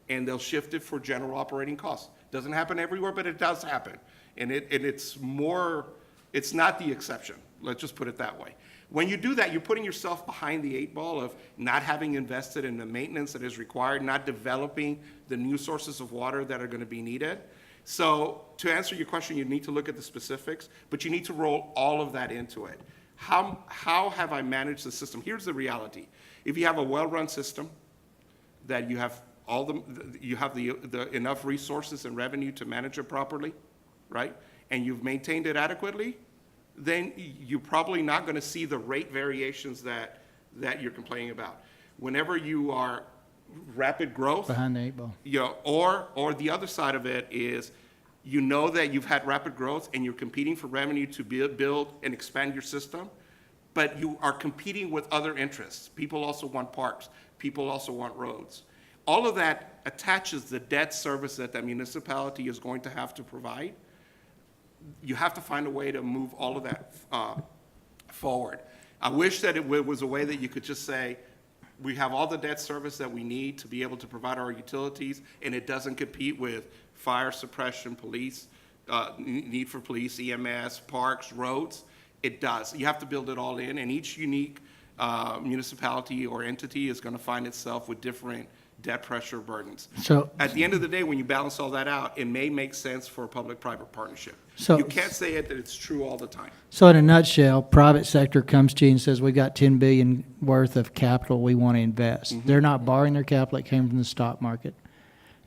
and they'll shift it for general operating costs. Doesn't happen everywhere, but it does happen. And it's not the exception. Let's just put it that way. When you do that, you're putting yourself behind the 8 ball of not having invested in the maintenance that is required, not developing the new sources of water that are going to be needed. So to answer your question, you need to look at the specifics, but you need to roll all of that into it. How have I managed the system? Here's the reality. If you have a well-run system, that you have the enough resources and revenue to manage it properly, right? And you've maintained it adequately, then you're probably not going to see the rate variations that you're complaining about. Whenever you are rapid growth, Behind the 8 ball. you know, or the other side of it is, you know that you've had rapid growth and you're competing for revenue to build and expand your system, but you are competing with other interests. People also want parks. People also want roads. All of that attaches the debt service that the municipality is going to have to provide. You have to find a way to move all of that forward. I wish that it was a way that you could just say, we have all the debt service that we need to be able to provide our utilities, and it doesn't compete with fire suppression, police, need for police, EMS, parks, roads. It does. You have to build it all in, and each unique municipality or entity is going to find itself with different debt pressure burdens. So- at the end of the day, when you balance all that out, it may make sense for a public-private partnership. So- You can't say it that it's true all the time. So in a nutshell, private sector comes to you and says, we got 10 billion worth of capital we want to invest. They're not borrowing their capital, it came from the stock market.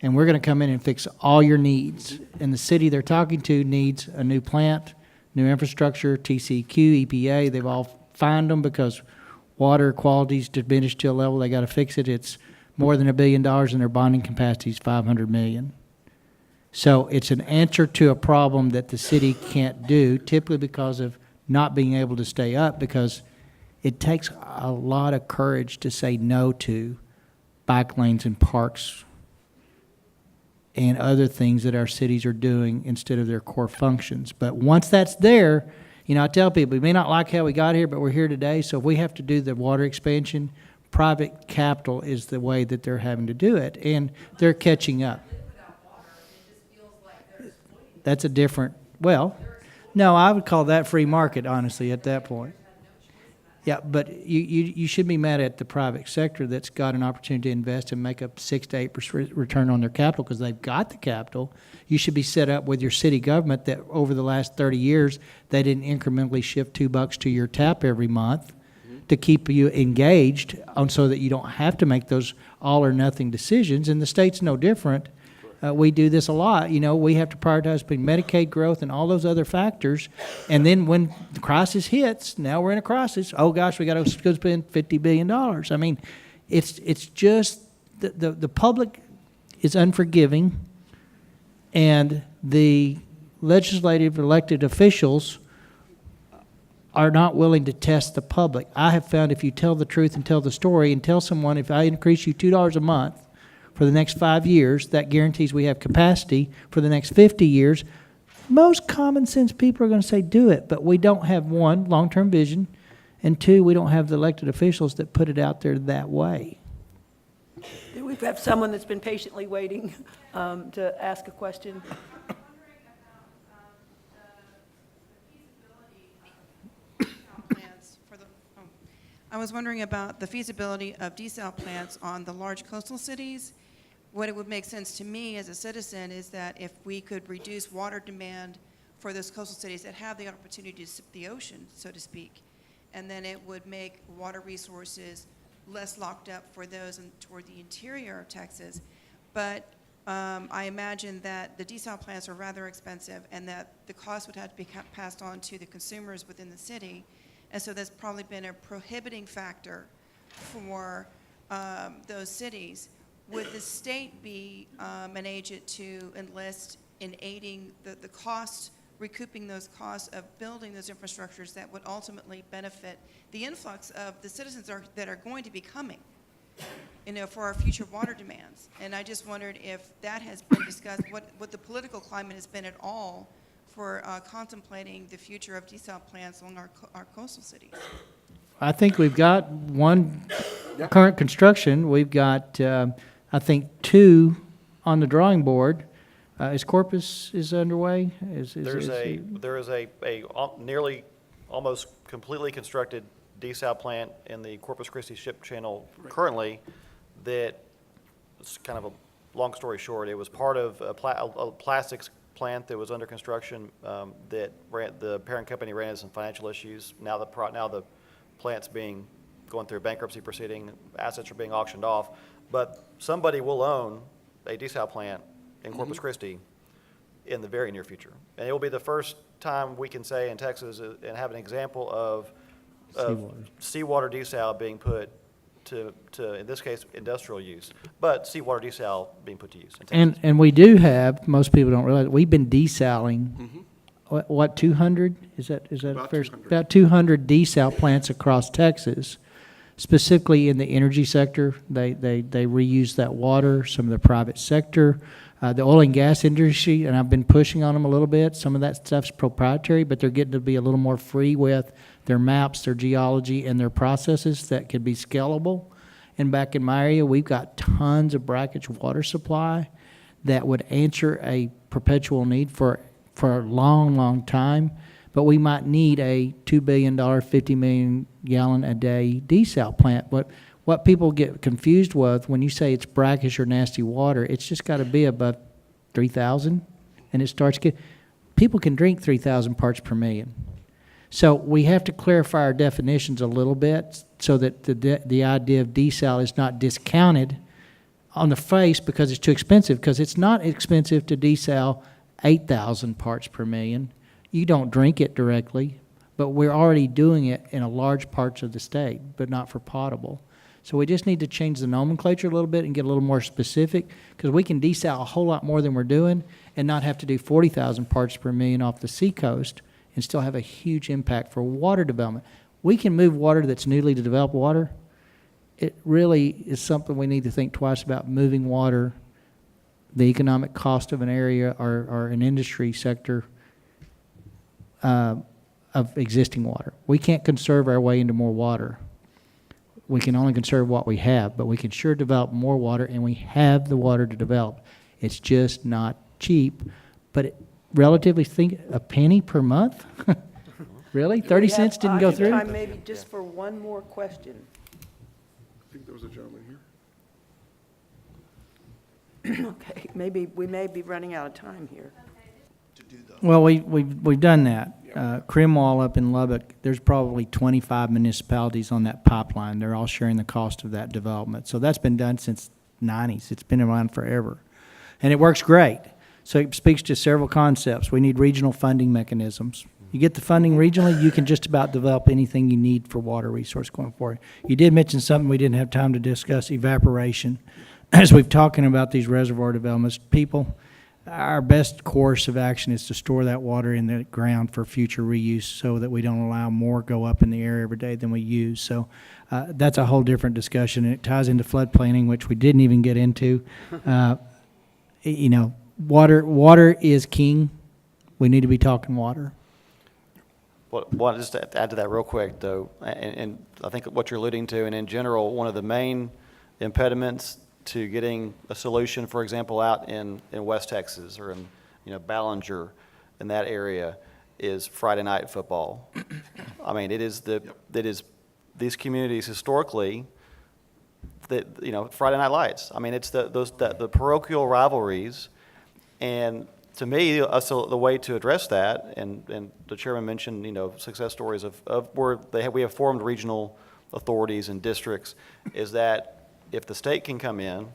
And we're going to come in and fix all your needs. And the city they're talking to needs a new plant, new infrastructure, TCQ, EPA, they've all fined them because water quality's diminished to a level, they got to fix it. It's more than $1 billion and their bonding capacity is 500 million. So it's an answer to a problem that the city can't do, typically because of not being able to stay up, because it takes a lot of courage to say no to bike lanes and parks and other things that our cities are doing instead of their core functions. But once that's there, you know, I tell people, we may not like how we got here, but we're here today, so if we have to do the water expansion, private capital is the way that they're having to do it, and they're catching up. That's a different, well, no, I would call that free market, honestly, at that point. Yeah, but you should be mad at the private sector that's got an opportunity to invest and make a 6 to 8% return on their capital because they've got the capital. You should be set up with your city government that over the last 30 years, they didn't incrementally shift $2 to your tap every month to keep you engaged on so that you don't have to make those all or nothing decisions. And the state's no different. We do this a lot. You know, we have to prioritize between Medicaid growth and all those other factors. And then when the crisis hits, now we're in a crisis. Oh gosh, we got to go spend $50 billion. I mean, it's just the public is unforgiving, and the legislative elected officials are not willing to test the public. I have found if you tell the truth and tell the story and tell someone, if I increase you $2 a month for the next 5 years, that guarantees we have capacity for the next 50 years, most common sense people are going to say do it. But we don't have, one, long-term vision, and two, we don't have the elected officials that put it out there that way. We have someone that's been patiently waiting to ask a question. I was wondering about the feasibility of desal plants on the large coastal cities. What it would make sense to me as a citizen is that if we could reduce water demand for those coastal cities that have the opportunity to sip the ocean, so to speak, and then it would make water resources less locked up for those toward the interior of Texas. But I imagine that the desal plants are rather expensive and that the cost would have to be passed on to the consumers within the city. And so that's probably been a prohibiting factor for those cities. Would the state be an agent to enlist in aiding the cost, recouping those costs of building those infrastructures that would ultimately benefit the influx of the citizens that are going to be coming, you know, for our future water demands? And I just wondered if that has been discussed, what the political climate has been at all for contemplating the future of desal plants along our coastal cities. I think we've got one current construction. We've got, I think, 2 on the drawing board. Is Corpus is underway? There is a nearly almost completely constructed desal plant in the Corpus Christi ship channel currently that, it's kind of a long story short, it was part of a plastics plant that was under construction that the parent company ran into some financial issues. Now the plant's going through a bankruptcy proceeding, assets are being auctioned off, but somebody will own a desal plant in Corpus Christi in the very near future. And it will be the first time we can say in Texas and have an example of seawater desal being put to, in this case, industrial use, but seawater desal being put to use in Texas. And we do have, most people don't realize, we've been desaling, what, 200? Is that About fair? 200. About 200 desal plants across Texas, specifically in the energy sector. They reuse that water, some of the private sector, the oil and gas industry, and I've been pushing on them a little bit. Some of that stuff's proprietary, but they're getting to be a little more free with their maps, their geology, and their processes that could be scalable. And back in my area, we've got tons of brackish water supply that would answer a perpetual need for a long, long time. But we might need a $2 billion, 50 million gallon a day desal plant. What people get confused with when you say it's brackish or nasty water, it's just got to be above 3,000, and it starts people can drink 3,000 parts per million. So we have to clarify our definitions a little bit so that the idea of desal is not discounted on the face because it's too expensive, because it's not expensive to desal 8,000 parts per million. You don't drink it directly, but we're already doing it in a large parts of the state, but not for potable. So we just need to change the nomenclature a little bit and get a little more specific, because we can desal a whole lot more than we're doing and not have to do 40,000 parts per million off the seacoast and still have a huge impact for water development. We can move water that's newly developed water. It really is something we need to think twice about, moving water, the economic cost of an area or an industry sector of existing water. We can't conserve our way into more water. We can only conserve what we have, but we can sure develop more water, and we have the water to develop. It's just not cheap, but relatively think a penny per month? Really? 30 cents didn't go through? Time maybe just for one more question. I think there was a gentleman here. Okay, we may be running out of time here. Well, we've done that. Crimwall up in Lubbock, there's probably 25 municipalities on that pipeline. They're all sharing the cost of that development. So that's been done since the 90s. It's been around forever. And it works great. So it speaks to several concepts. We need regional funding mechanisms. You get the funding regionally, you can just about develop anything you need for water resource going forward. You did mention something we didn't have time to discuss, evaporation. As we've talking about these reservoir developments, people, our best course of action is to store that water in the ground for future reuse so that we don't allow more go up in the air every day than we use. So that's a whole different discussion, and it ties into flood planning, which we didn't even get into. Water is king. We need to be talking water. Well, just to add to that real quick, though, and I think what you're alluding to, and in general, one of the main impediments to getting a solution, for example, out in West Texas or in Ballinger, in that area, is Friday night football. I mean, it is these communities historically that Friday Night Lights. I mean, it's the parochial rivalries, and to me, the way to address that, and the chairman mentioned success stories of where we have formed regional authorities and districts, is that if the state can come in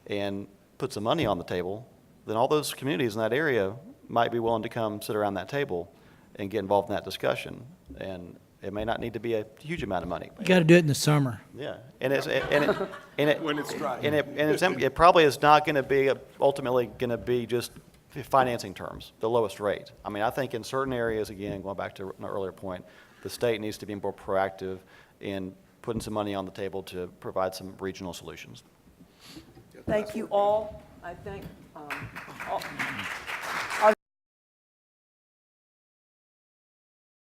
and put some money on the table, then all those communities in that area might be willing to come sit around that table and get involved in that discussion. And it may not need to be a huge amount of money. You got to do it in the summer. Yeah, when it's dry. It probably is not going to be ultimately going to be just financing terms, the lowest rate. I mean, I think in certain areas, again, going back to an earlier point, the state needs to be more proactive in putting some money on the table to provide some regional solutions. Thank you all. I thank all.